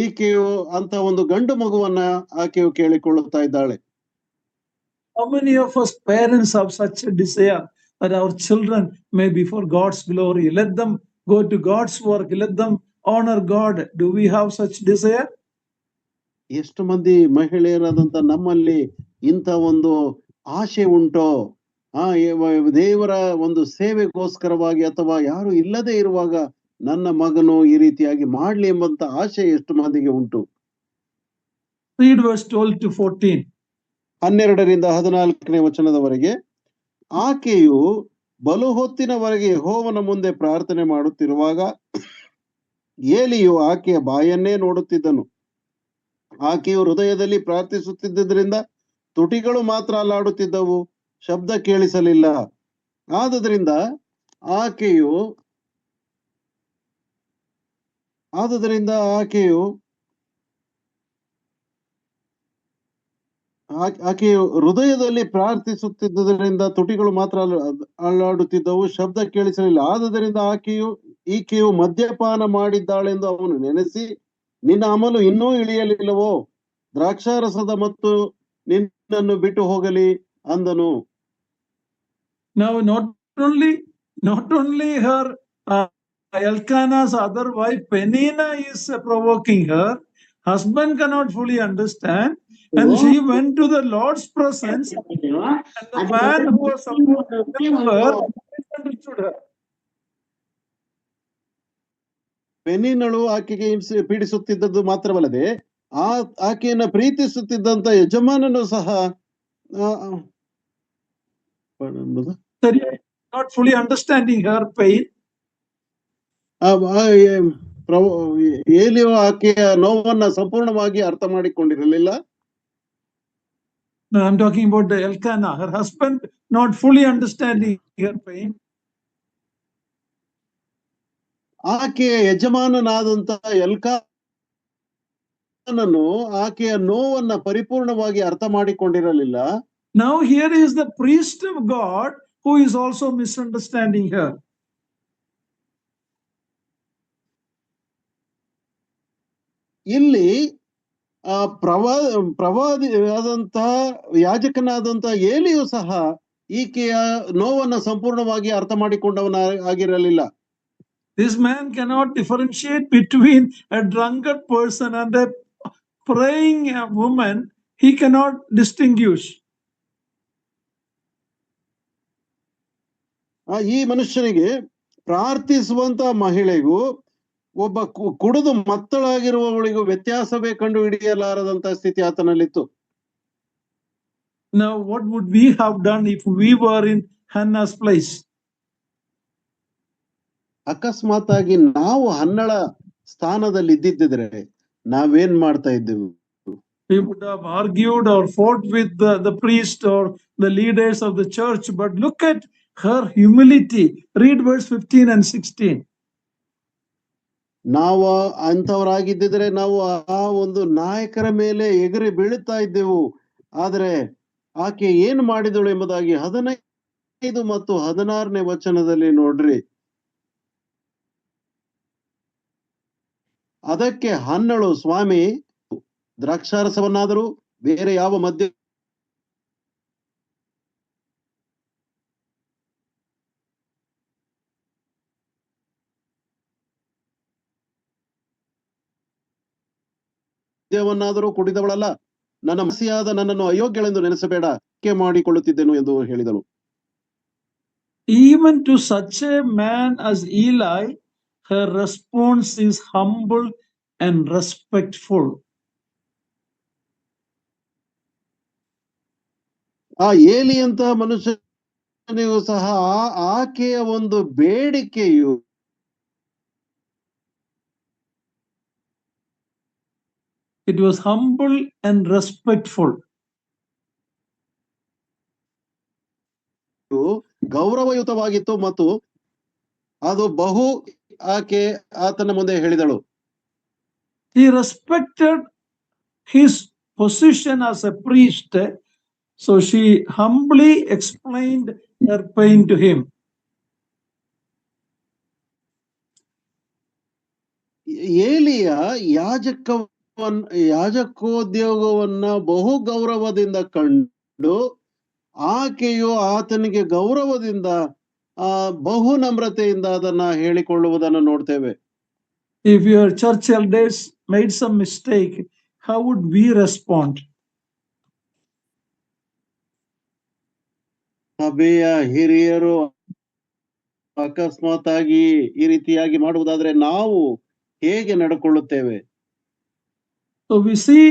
ಈಕೆಯು ಅಂತ ಒಂದು ಗಂಡು ಮಗುವನ್ನ ಆಕೆಯು ಕೇಳಿಕೊಳ್ಳುತ್ತಾ ಇದ್ದಾಳೆ. How many of us parents have such a desire that our children may be for God's glory? Let them go to God's work. Let them honor God. Do we have such desire? ಎಷ್ಟು ಮಂದಿ ಮಹಿಳೆಯರಾದಂತ ನಮ್ಮಲ್ಲಿ ಇಂಥ ಒಂದು ಆಶೆ ಉಂಟೋ? ದೇವರ ಒಂದು ಸೇವೆಗೋಸ್ಕರವಾಗಿ ಅಥವಾ ಯಾರು ಇಲ್ಲದೆ ಇರುವಾಗ ನನ್ನ ಮಗನು ಈ ರೀತಿಯಾಗಿ ಮಾಡ್ಲಿ ಎಂಬಂತ ಆಶೆ ಎಷ್ಟು ಮಂದಿಗೆ ಉಂಟು? Read verse 12 to 14. 12ರಿಂದ 14ನೇ ವಚನದವರೆಗೆ. ಆಕೆಯು ಬಲು ಹೊತ್ತಿನವರೆಗೆ ಯೆಹೋವನ ಮುಂದೆ ಪ್ರಾರ್ಥನೆ ಮಾಡುತ್ತಿರುವಾಗ ಏಲಿಯು ಆಕೆಯ ಬಾಯನ್ನೇ ನೋಡುತ್ತಿದ್ದನು. ಆಕೆಯು ಹೃದಯದಲ್ಲಿ ಪ್ರಾರ್ಥಿಸುತ್ತಿದ್ದರಿಂದ ತುಟಿಗಳು ಮಾತ್ರ ಅಲ್ಲಾಡುತ್ತಿದ್ದವು, ಶಬ್ದ ಕೇಳಿಸಲಿಲ್ಲ. ಆದುದರಿಂದ ಆಕೆಯು ಹೃದಯದಲ್ಲಿ ಪ್ರಾರ್ಥಿಸುತ್ತಿದ್ದರಿಂದ ತುಟಿಗಳು ಮಾತ್ರ ಅಲ್ಲಾಡುತ್ತಿದ್ದವು, ಶಬ್ದ ಕೇಳಿಸಲಿಲ್ಲ. ಆದುದರಿಂದ ಈಕೆಯು ಮದ್ಯಪಾನ ಮಾಡಿದ್ದಾಳೆಂದು ಅವನು ನೆನೆಸಿ, ನಿನ್ನ ಅಮಲು ಇನ್ನೂ ಇಳಿಯಲಿಲ್ಲವೋ? ದ್ರಾಕ್ಷಾರಸದ ಮತ್ತು ನಿನ್ನನ್ನು ಬಿಟ್ಟು ಹೋಗಲಿ ಅಂದನು. Now not only her Elkanah's other wife Penina is provoking her. Husband cannot fully understand, and she went to the Lord's presence, and the man who was supposed to help her misunderstood her. ಪೆನಿನಳು ಆಕೆಗೆ ಪೀಡಿಸುತ್ತಿದ್ದದ್ದು ಮಾತ್ರವಲ್ಲದೆ ಆಕೆಯನ್ನ ಪ್ರೀತಿಸುತ್ತಿದ್ದಂತ ಯಜಮಾನನು ಸಹ not fully understanding her pain. ಏಲಿಯು ಆಕೆಯ ನೋವನ್ನ ಸಂಪೂರ್ಣವಾಗಿ ಅರ್ಥ ಮಾಡಿಕೊಂಡಿರಲಿಲ್ಲ. No, I'm talking about the Elkanah, her husband not fully understanding her pain. ಆಕೆಯ ಯಜಮಾನನಾದಂತ ಎಲ್ಕಾನನು ಆಕೆಯ ನೋವನ್ನ ಪರಿಪೂರ್ಣವಾಗಿ ಅರ್ಥ ಮಾಡಿಕೊಂಡಿರಲಿಲ್ಲ. Now here is the priest of God who is also misunderstanding her. ಇಲ್ಲಿ ಪ್ರವಾದಿಯಾದಂತಹ ಯಾಜಕನಾದಂತಹ ಏಲಿಯು ಸಹ ಈಕೆಯ ನೋವನ್ನ ಸಂಪೂರ್ಣವಾಗಿ ಅರ್ಥ ಮಾಡಿಕೊಂಡವನ ಆಗಿರಲಿಲ್ಲ. This man cannot differentiate between a drunkard person and a praying woman. He cannot distinguish. ಈ ಮನುಷ್ಯನಿಗೆ ಪ್ರಾರ್ಥಿಸುವಂತ ಮಹಿಳೆಗೂ ಒಬ್ಬ ಕುಡಿದು ಮತ್ತಳಾಗಿರುವವಳಿಗೂ ವ್ಯತ್ಯಾಸವೇ ಕಂಡು ಹಿಡಿಯಲಾರದಂತ ಸ್ಥಿತಿ ಆತನಲ್ಲಿತ್ತು. Now what would we have done if we were in Hannah's place? ಅಕಸ್ಮಾತ್ ಆಗಿ ನಾವು ಹನ್ನಳ ಸ್ಥಾನದಲ್ಲಿ ಇದ್ದಿದ್ರೆ ನಾವೇನ್ ಮಾಡ್ತಾ ಇದ್ದೆವು? We would have argued or fought with the priest or the leaders of the church, but look at her humility. Read verse 15 and 16. ನಾವು ಅಂತವರಾಗಿದ್ದಿದ್ರೆ ನಾವು ಆ ಒಂದು ನಾಯಕರ ಮೇಲೆ ಎಗರಿ ಬೀಳುತ್ತಾ ಇದ್ದೆವು. ಆದ್ರೆ ಆಕೆ ಏನ್ ಮಾಡಿದಳು ಎಂಬುದಾಗಿ 15 ಮತ್ತು 16ನೇ ವಚನದಲ್ಲಿ ನೋಡ್ರಿ. ಅದಕ್ಕೆ ಹನ್ನಳು, ಸ್ವಾಮಿ, ದ್ರಾಕ್ಷಾರಸವನ್ನಾದರೂ ಬೇರೆ ಯಾವ ಮದ್ಯವನ್ನಾದರೂ ಕುಡಿದವಳಲ್ಲ. ನನ್ನ ಮಸಿಯಾದ ನನ್ನನ್ನು ಅಯೋಗ್ಯಳೆಂದು ನೆನೆಸಬೇಡ, ಮಾಡಿಕೊಳ್ಳುತ್ತಿದ್ದೆನು ಎಂದು ಹೇಳಿದಳು. Even to such a man as Eli, her response is humble and respectful. ಆ ಏಲಿ ಅಂತ ಮನುಷ್ಯನಿಗೂ ಸಹ ಆಕೆಯ ಒಂದು ಬೇಡಿಕೆಯು it was humble and respectful. ಗೌರವಯುತವಾಗಿತ್ತು ಮತ್ತು ಅದು ಬಹು ಆತನ ಮುಂದೆ ಹೇಳಿದಳು. He respected his position as a priest, so she humbly explained her pain to him. ಏಲಿಯ ಯಾಜಕೋದ್ಯೋಗವನ್ನ ಬಹು ಗೌರವದಿಂದ ಕಂಡು ಆಕೆಯು ಆತನಿಗೆ ಗೌರವದಿಂದ ಬಹು ನಮ್ರತೆಯಿಂದ ಅದನ್ನ ಹೇಳಿಕೊಳ್ಳುವುದನ್ನು ನೋಡ್ತೇವೆ. If your church elders made some mistake, how would we respond? ಸಭೆಯ ಹಿರಿಯರು ಅಕಸ್ಮಾತ್ ಆಗಿ ಈ ರೀತಿಯಾಗಿ ಮಾಡುವುದಾದ್ರೆ ನಾವು ಹೇಗೆ ನಡ್ಕೊಳ್ಳುತ್ತೇವೆ? So we see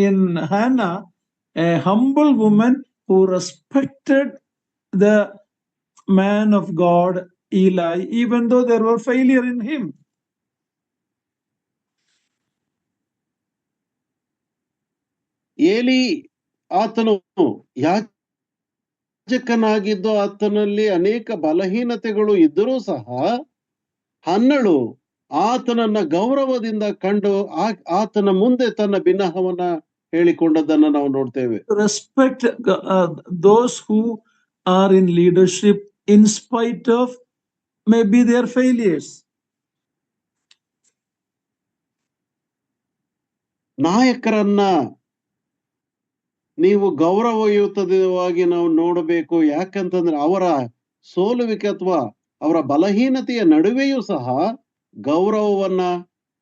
in Hannah a humble woman who respected the man of God Eli, even though there were failure in him. ಏಲಿ ಆತನು ಯಾಜಕನಾಗಿದ್ದು ಆತನಲ್ಲಿ ಅನೇಕ ಬಲಹೀನತೆಗಳು ಇದ್ದರೂ ಸಹ ಹನ್ನಳು ಆತನನ್ನ ಗೌರವದಿಂದ ಕಂಡು ಆತನ ಮುಂದೆ ತನ್ನ ಭಿನ್ನಹವನ್ನ ಹೇಳಿಕೊಂಡದ್ದನ್ನ ನಾವು ನೋಡ್ತೇವೆ. Respect those who are in leadership in spite of maybe their failures. ನಾಯಕರನ್ನ ನೀವು ಗೌರವಯುತವಾಗಿ ನಾವು ನೋಡಬೇಕು. ಯಾಕಂತಂದ್ರೆ ಅವರ ಸೋಲುವಿಕೆ ಅಥವಾ ಅವರ ಬಲಹೀನತೆಯ ನಡುವೆಯೂ ಸಹ ಗೌರವವನ್ನ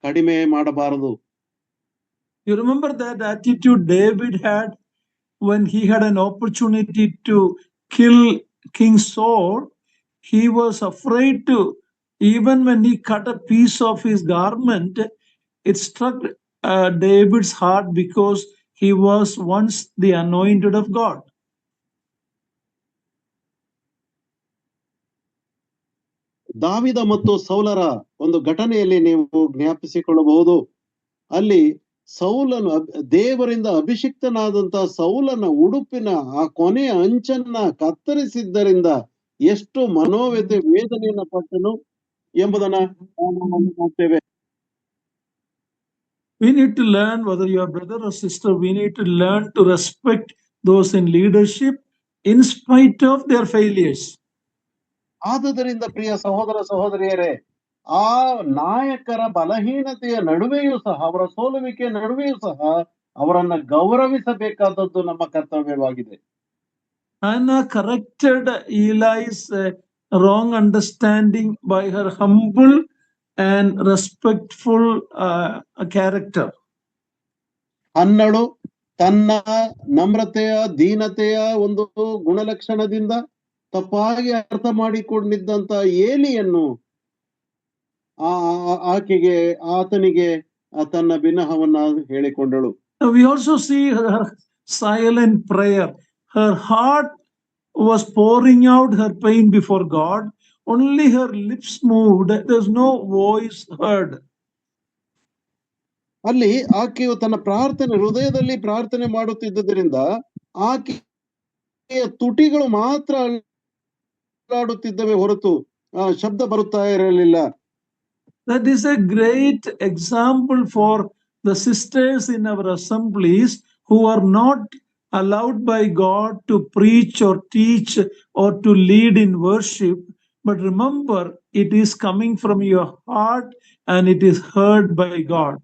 ಕಡಿಮೆ ಮಾಡಬಾರದು. You remember that attitude David had when he had an opportunity to kill King Saul? He was afraid to, even when he cut a piece of his garment, it struck David's heart because he was once the anointed of God. ದಾವಿದ ಮತ್ತು ಸೌಲರ ಒಂದು ಘಟನೆಯಲ್ಲಿ ನೀವು ಜ್ಞಾಪಿಸಿಕೊಳ್ಳಬಹುದು. ಅಲ್ಲಿ ಸೌಲನು ದೇವರಿಂದ ಅಭಿಷಿಕ್ತನಾದಂತ ಸೌಲನ ಉಡುಪಿನ ಆ ಕೊನೆಯ ಅಂಚನ್ನ ಕತ್ತರಿಸಿದ್ದರಿಂದ ಎಷ್ಟು ಮನೋವ್ಯತೆ ವೇದನೆಯನ್ನ ಪಟ್ಟನು ಎಂಬುದನ್ನ ನಾವು ನೋಡ್ತೇವೆ. We need to learn, whether you are brother or sister, we need to learn to respect those in leadership in spite of their failures. ಆದುದರಿಂದ ಪ್ರಿಯ ಸಹೋದರ ಸಹೋದರಿಯರೇ, ಆ ನಾಯಕರ ಬಲಹೀನತೆಯ ನಡುವೆಯೂ ಸಹ, ಅವರ ಸೋಲುವಿಕೆಯ ನಡುವೆಯೂ ಸಹ ಅವರನ್ನ ಗೌರವಿಸಬೇಕಾದದ್ದು ನಮ್ಮ ಕರ್ತವ್ಯವಾಗಿದೆ. Hannah corrected Eli's wrong understanding by her humble and respectful character. ಹನ್ನಳು ತನ್ನ ನಮ್ರತೆಯ ದೀನತೆಯ ಒಂದು ಗುಣಲಕ್ಷಣದಿಂದ ತಪ್ಪಾಗಿ ಅರ್ಥ ಮಾಡಿಕೊಂಡಿದ್ದಂತ ಏಲಿಯನ್ನು ಆತನಿಗೆ ತನ್ನ ಬಿನ್ನಹವನ್ನ ಹೇಳಿಕೊಂಡಳು. We also see her silent prayer. Her heart was pouring out her pain before God. Only her lips moved. There's no voice heard. ಅಲ್ಲಿ ಆಕೆಯು ತನ್ನ ಪ್ರಾರ್ಥನೆ, ಹೃದಯದಲ್ಲಿ ಪ್ರಾರ್ಥನೆ ಮಾಡುತ್ತಿದ್ದರಿಂದ ಆಕೆಯ ತುಟಿಗಳು ಮಾತ್ರ ಅಲ್ಲಾಡುತ್ತಿದ್ದವೆ ಹೊರತು ಶಬ್ದ ಬರುತ್ತಾ ಇರಲಿಲ್ಲ. That is a great example for the sisters in our assemblies who are not allowed by God to preach or teach or to lead in worship. But remember, it is coming from your heart and it is heard by God.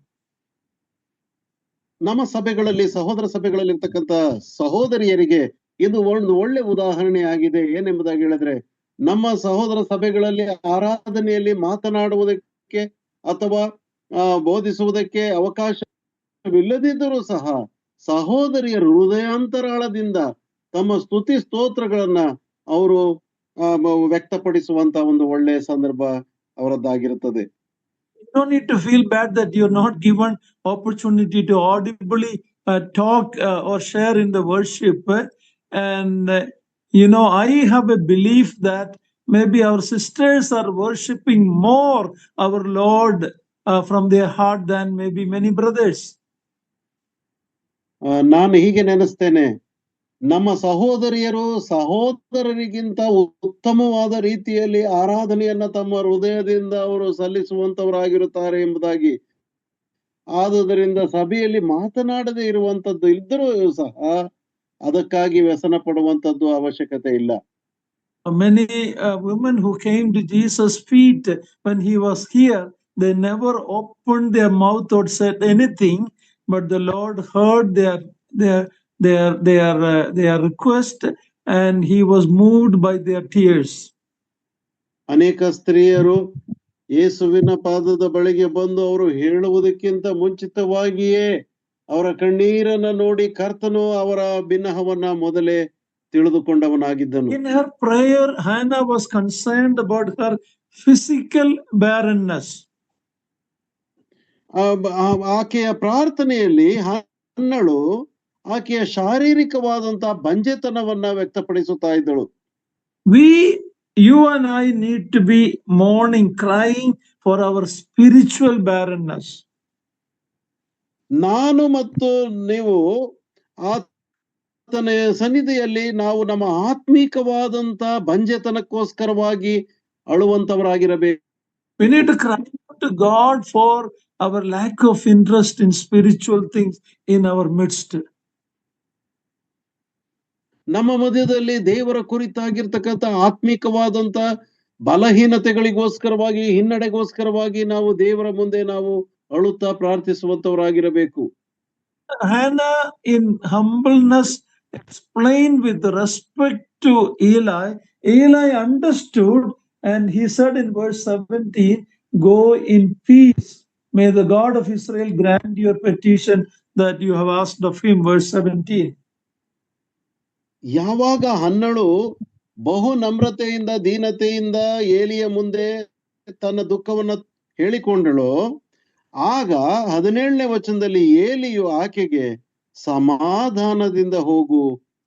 ನಮ್ಮ ಸಭೆಗಳಲ್ಲಿ, ಸಹೋದರ ಸಭೆಗಳಲ್ಲಿ ಇರ್ತಕ್ಕಂಥ ಸಹೋದರಿಯರಿಗೆ ಇದು ಒಂದು ಒಳ್ಳೆ ಉದಾಹರಣೆ ಆಗಿದೆ. ಏನೆಂಬುದಾಗಿ ಹೇಳಿದ್ರೆ, ನಮ್ಮ ಸಹೋದರ ಸಭೆಗಳಲ್ಲಿ ಆರಾಧನೆಯಲ್ಲಿ ಮಾತನಾಡುವುದಕ್ಕೆ ಅಥವಾ ಬೋಧಿಸುವುದಕ್ಕೆ ಅವಕಾಶವಿಲ್ಲದಿದ್ದರೂ ಸಹ ಸಹೋದರಿಯರು ಹೃದಯಾಂತರಾಳದಿಂದ ತಮ್ಮ ಸ್ತುತಿ ಸ್ತೋತ್ರಗಳನ್ನ ಅವರು ವ್ಯಕ್ತಪಡಿಸುವಂತ ಒಂದು ಒಳ್ಳೆಯ ಸಂದರ್ಭ ಅವರದ್ದಾಗಿರುತ್ತದೆ. You don't need to feel bad that you're not given opportunity to audibly talk or share in the worship. And I have a belief that maybe our sisters are worshiping more our Lord from their heart than maybe many brothers. ನಾನು ಹೀಗೆ ನೆನೆಸ್ತೇನೆ, ನಮ್ಮ ಸಹೋದರಿಯರು ಸಹೋದರರಿಗಿಂತ ಉತ್ತಮವಾದ ರೀತಿಯಲ್ಲಿ ಆರಾಧನೆಯನ್ನ ತಮ್ಮ ಹೃದಯದಿಂದ ಅವರು ಸಲ್ಲಿಸುವಂತವರಾಗಿರುತ್ತಾರೆ ಎಂಬುದಾಗಿ. ಆದುದರಿಂದ ಸಭೆಯಲ್ಲಿ ಮಾತನಾಡದೇ ಇರುವಂತದ್ದು ಇದ್ದರೂ ಸಹ ಅದಕ್ಕಾಗಿ ವ್ಯಸನ ಪಡುವಂತದ್ದು ಅವಶ್ಯಕತೆ ಇಲ್ಲ. Many women who came to Jesus' feet when he was here, they never opened their mouth or said anything, but the Lord heard their request and he was moved by their tears. ಅನೇಕ ಸ್ತ್ರೀಯರು ಯೇಸುವಿನ ಪಾದದ ಬಳಿಗೆ ಬಂದು ಅವರು ಹೇಳುವುದಕ್ಕಿಂತ ಮುಂಚಿತವಾಗಿಯೇ ಅವರ ಕಣ್ಣೀರನ್ನ ನೋಡಿ ಕರ್ತನು ಅವರ ಬಿನ್ನಹವನ್ನ ಮೊದಲೇ ತಿಳಿದುಕೊಂಡವನಾಗಿದ್ದನು. In her prayer, Hannah was concerned about her physical barrenness. ಆಕೆಯ ಪ್ರಾರ್ಥನೆಯಲ್ಲಿ ಹನ್ನಳು ಆಕೆಯ ಶಾರೀರಿಕವಾದಂತಹ ಬಂಜೆತನವನ್ನ ವ್ಯಕ್ತಪಡಿಸುತ್ತಾ ಇದ್ದಳು. You and I need to be mourning, crying for our spiritual barrenness. ನಾನು ಮತ್ತು ನೀವು ಆತನ ಸನ್ನಿಧಿಯಲ್ಲಿ ನಾವು ನಮ್ಮ ಆತ್ಮೀಕವಾದಂತ ಬಂಜೆತನಕ್ಕೋಸ್ಕರವಾಗಿ ಅಳುವಂತವರಾಗಿರಬೇಕು. We need to cry to God for our lack of interest in spiritual things in our midst. ನಮ್ಮ ಮಧ್ಯದಲ್ಲಿ ದೇವರ ಕುರಿತಾಗಿರ್ತಕ್ಕಂಥ ಆತ್ಮಿಕವಾದಂತ ಬಲಹೀನತೆಗಳಿಗೋಸ್ಕರವಾಗಿ, ಹಿನ್ನಡೆಗೋಸ್ಕರವಾಗಿ ನಾವು ದೇವರ ಮುಂದೆ ನಾವು ಅಳುತ್ತಾ ಪ್ರಾರ್ಥಿಸುವಂತವರಾಗಿರಬೇಕು. Hannah in humbleness explained with respect to Eli. Eli understood And he said in verse 17, go in peace. May the God of Israel grant your petition that you have asked of him. Verse 17. ಯಾವಾಗ ಹನ್ನಳು ಬಹು ನಮ್ರತೆಯಿಂದ ದೀನತೆಯಿಂದ ಏಲಿಯ ಮುಂದೆ ತನ್ನ ದುಃಖವನ್ನ ಹೇಳಿಕೊಂಡಳೋ, ಆಗ 17ನೇ ವಚನದಲ್ಲಿ ಏಲಿಯು ಆಕೆಗೆ, ಸಮಾಧಾನದಿಂದ ಹೋಗು,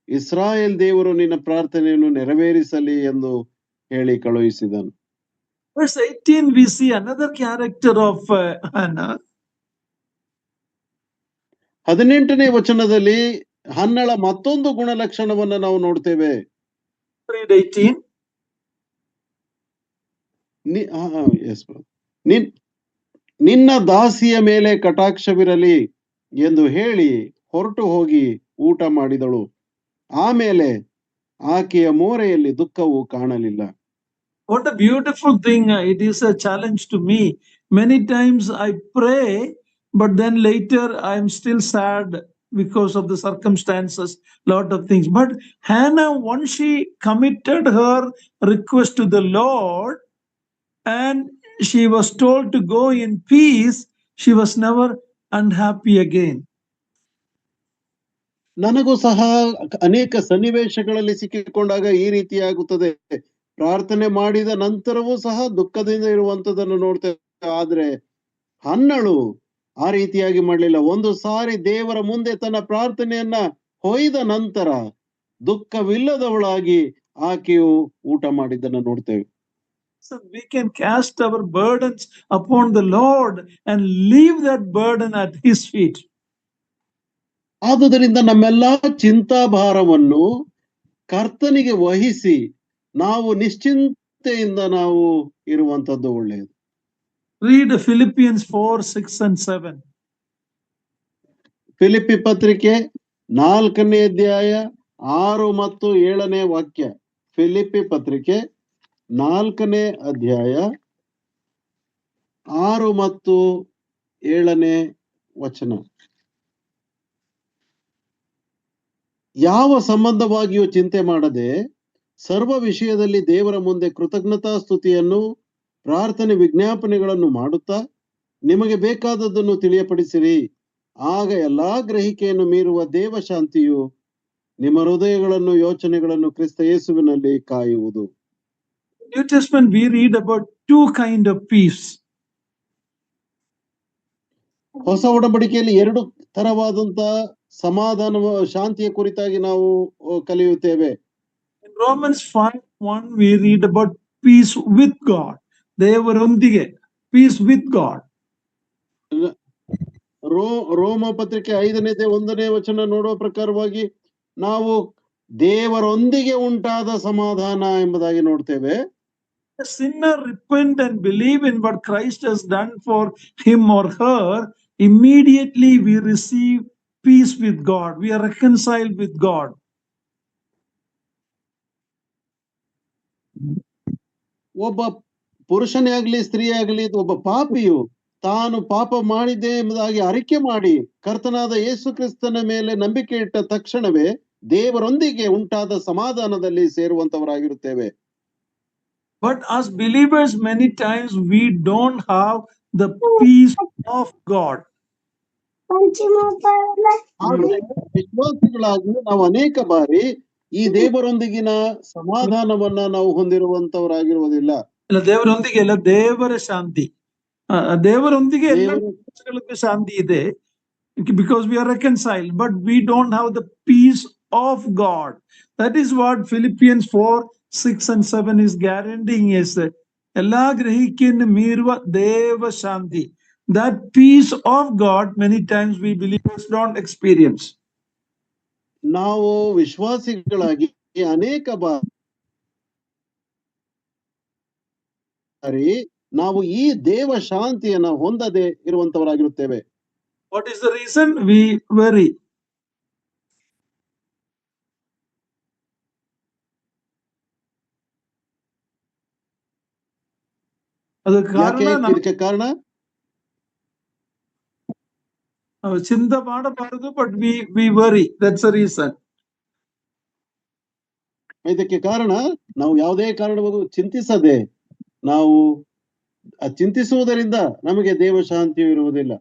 ಇಸ್ರಾಯೇಲ್ ದೇವರು ನಿನ್ನ ಪ್ರಾರ್ಥನೆಯನ್ನು ನೆರವೇರಿಸಲಿ ಎಂದು ಹೇಳಿ ಕಳುಹಿಸಿದನು. Verse 18, we see another character of Hannah. 18ನೇ ವಚನದಲ್ಲಿ ಹನ್ನಳ ಮತ್ತೊಂದು ಗುಣಲಕ್ಷಣವನ್ನ ನಾವು ನೋಡ್ತೇವೆ. Read 18. ನಿನ್ನ ದಾಸಿಯ ಮೇಲೆ ಕಟಾಕ್ಷವಿರಲಿ ಎಂದು ಹೇಳಿ ಹೊರಟು ಹೋಗಿ ಊಟ ಮಾಡಿದಳು. ಆಮೇಲೆ ಆಕೆಯ ಮೋರೆಯಲ್ಲಿ ದುಃಖವು ಕಾಣಲಿಲ್ಲ. What a beautiful thing. It is a challenge to me. Many times I pray, but then later I'm still sad because of the circumstances, lot of things. But Hannah, once she committed her request to the Lord and she was told to go in peace, she was never unhappy again. ನನಗೂ ಸಹ ಅನೇಕ ಸನ್ನಿವೇಶಗಳಲ್ಲಿ ಸಿಕ್ಕಿಕೊಂಡಾಗ ಈ ರೀತಿಯಾಗುತ್ತದೆ. ಪ್ರಾರ್ಥನೆ ಮಾಡಿದ ನಂತರವೂ ಸಹ ದುಃಖದಿಂದ ಇರುವಂತದನ್ನು ನೋಡ್ತೇವೆ. ಆದ್ರೆ ಹನ್ನಳು ಆ ರೀತಿಯಾಗಿ ಮಾಡಲಿಲ್ಲ. ಒಂದು ಸಾರಿ ದೇವರ ಮುಂದೆ ತನ್ನ ಪ್ರಾರ್ಥನೆಯನ್ನ ಹೊಯ್ದ ನಂತರ ದುಃಖವಿಲ್ಲದವಳಾಗಿ ಆಕೆಯು ಊಟ ಮಾಡಿದ್ದನ್ನು ನೋಡ್ತೇವೆ. So we can cast our burdens upon the Lord and leave that burden at his feet. ಆದುದರಿಂದ ನಮ್ಮೆಲ್ಲಾ ಚಿಂತಾಭಾರವನ್ನು ಕರ್ತನಿಗೆ ವಹಿಸಿ ನಾವು ನಿಶ್ಚಿಂತೆಯಿಂದ ನಾವು ಇರುವಂತದ್ದು ಒಳ್ಳೆಯದು. Read Philippians 4, 6 and 7. ಫಿಲಿಪ್ಪಿ ಪತ್ರಿಕೆ 4ನೇ ಅಧ್ಯಾಯ 6 ಮತ್ತು 7ನೇ ವಾಕ್ಯ. ಫಿಲಿಪ್ಪಿ ಪತ್ರಿಕೆ 4ನೇ ಅಧ್ಯಾಯ 6 ಮತ್ತು 7ನೇ ವಚನ. ಯಾವ ಸಂಬಂಧವಾಗಿಯೂ ಚಿಂತೆ ಮಾಡದೆ ಸರ್ವ ವಿಷಯದಲ್ಲಿ ದೇವರ ಮುಂದೆ ಕೃತಜ್ಞತಾ ಸ್ತುತಿಯನ್ನು ಪ್ರಾರ್ಥನೆ ವಿಜ್ಞಾಪನೆಗಳನ್ನು ಮಾಡುತ್ತಾ ನಿಮಗೆ ಬೇಕಾದದ್ದನ್ನು ತಿಳಿಯಪಡಿಸಿರಿ. ಆಗ ಎಲ್ಲಾ ಗ್ರಹಿಕೆಯನ್ನು ಮೀರುವ ದೇವ ಶಾಂತಿಯು ನಿಮ್ಮ ಹೃದಯಗಳನ್ನು ಯೋಚನೆಗಳನ್ನು ಕ್ರಿಸ್ತ ಯೇಸುವಿನಲ್ಲಿ ಕಾಯುವುದು. New Testament we read about two kind of peace. ಹೊಸ ಒಡಂಬಡಿಕೆಯಲ್ಲಿ 2 ತರವಾದಂತ ಸಮಾಧಾನ ಶಾಂತಿಯ ಕುರಿತಾಗಿ ನಾವು ಕಲಿಯುತ್ತೇವೆ. In Romans 5:1 we read about peace with God. ದೇವರೊಂದಿಗೆ peace with God. ರೋಮ ಪತ್ರಿಕೆ 5ನೇ ಅಧ್ಯಾಯ 1ನೇ ವಚನ ನೋಡುವ ಪ್ರಕಾರವಾಗಿ ನಾವು ದೇವರೊಂದಿಗೆ ಉಂಟಾದ ಸಮಾಧಾನ ಎಂಬುದಾಗಿ ನೋಡ್ತೇವೆ. The sinner repent and believe in what Christ has done for him or her, immediately we receive peace with God. We are reconciled with God. ಒಬ್ಬ ಪುರುಷನೇ ಆಗಲಿ ಸ್ತ್ರೀ ಆಗಲಿ ಒಬ್ಬ ಪಾಪಿಯು ತಾನು ಪಾಪ ಮಾಡಿದ್ದೆ ಎಂಬುದಾಗಿ ಅರಿಕೆ ಮಾಡಿ ಕರ್ತನಾದ ಯೇಸು ಕ್ರಿಸ್ತನ ಮೇಲೆ ನಂಬಿಕೆ ಇಟ್ಟ ತಕ್ಷಣವೇ ದೇವರೊಂದಿಗೆ ಉಂಟಾದ ಸಮಾಧಾನದಲ್ಲಿ ಸೇರುವಂತವರಾಗಿರುತ್ತೇವೆ. But as believers, many times we don't have the peace of God. ವಿಶ್ವಾಸಿಗಳಾಗಿ ನಾವು ಅನೇಕ ಬಾರಿ ಈ ದೇವರೊಂದಿಗಿನ ಸಮಾಧಾನವನ್ನ ನಾವು ಹೊಂದಿರುವಂತವರಾಗಿರುವುದಿಲ್ಲ. ದೇವರೊಂದಿಗೆ ಅಲ್ಲ, ದೇವರ ಶಾಂತಿ. ದೇವರೊಂದಿಗೆ ಶಾಂತಿ ಇದೆ, because we are reconciled, but we don't have the peace of God. That is what Philippians 4, 6 and 7 is guaranteeing us. ಎಲ್ಲಾ ಗ್ರಹಿಕೆಯನ್ನು ಮೀರುವ ದೇವ ಶಾಂತಿ. That peace of God many times we believers don't experience. ನಾವು ವಿಶ್ವಾಸಿಗಳಾಗಿ ಅನೇಕ ಬಾರಿ ನಾವು ಈ ದೇವ ಶಾಂತಿಯನ್ನು ಹೊಂದದೆ ಇರುವಂತವರಾಗಿರುತ್ತೇವೆ. What is the reason? We worry. ಇದಕ್ಕೆ ಕಾರಣ ಚಿಂತೆ ಮಾಡಬಾರದು, but we worry. That's the reason. ಇದಕ್ಕೆ ಕಾರಣ ನಾವು ಯಾವುದೇ ಕಾರಣವಾಗೂ ಚಿಂತಿಸದೆ ನಾವು ಚಿಂತಿಸುವುದರಿಂದ ನಮಗೆ ದೇವ ಶಾಂತಿಯು ಇರುವುದಿಲ್ಲ.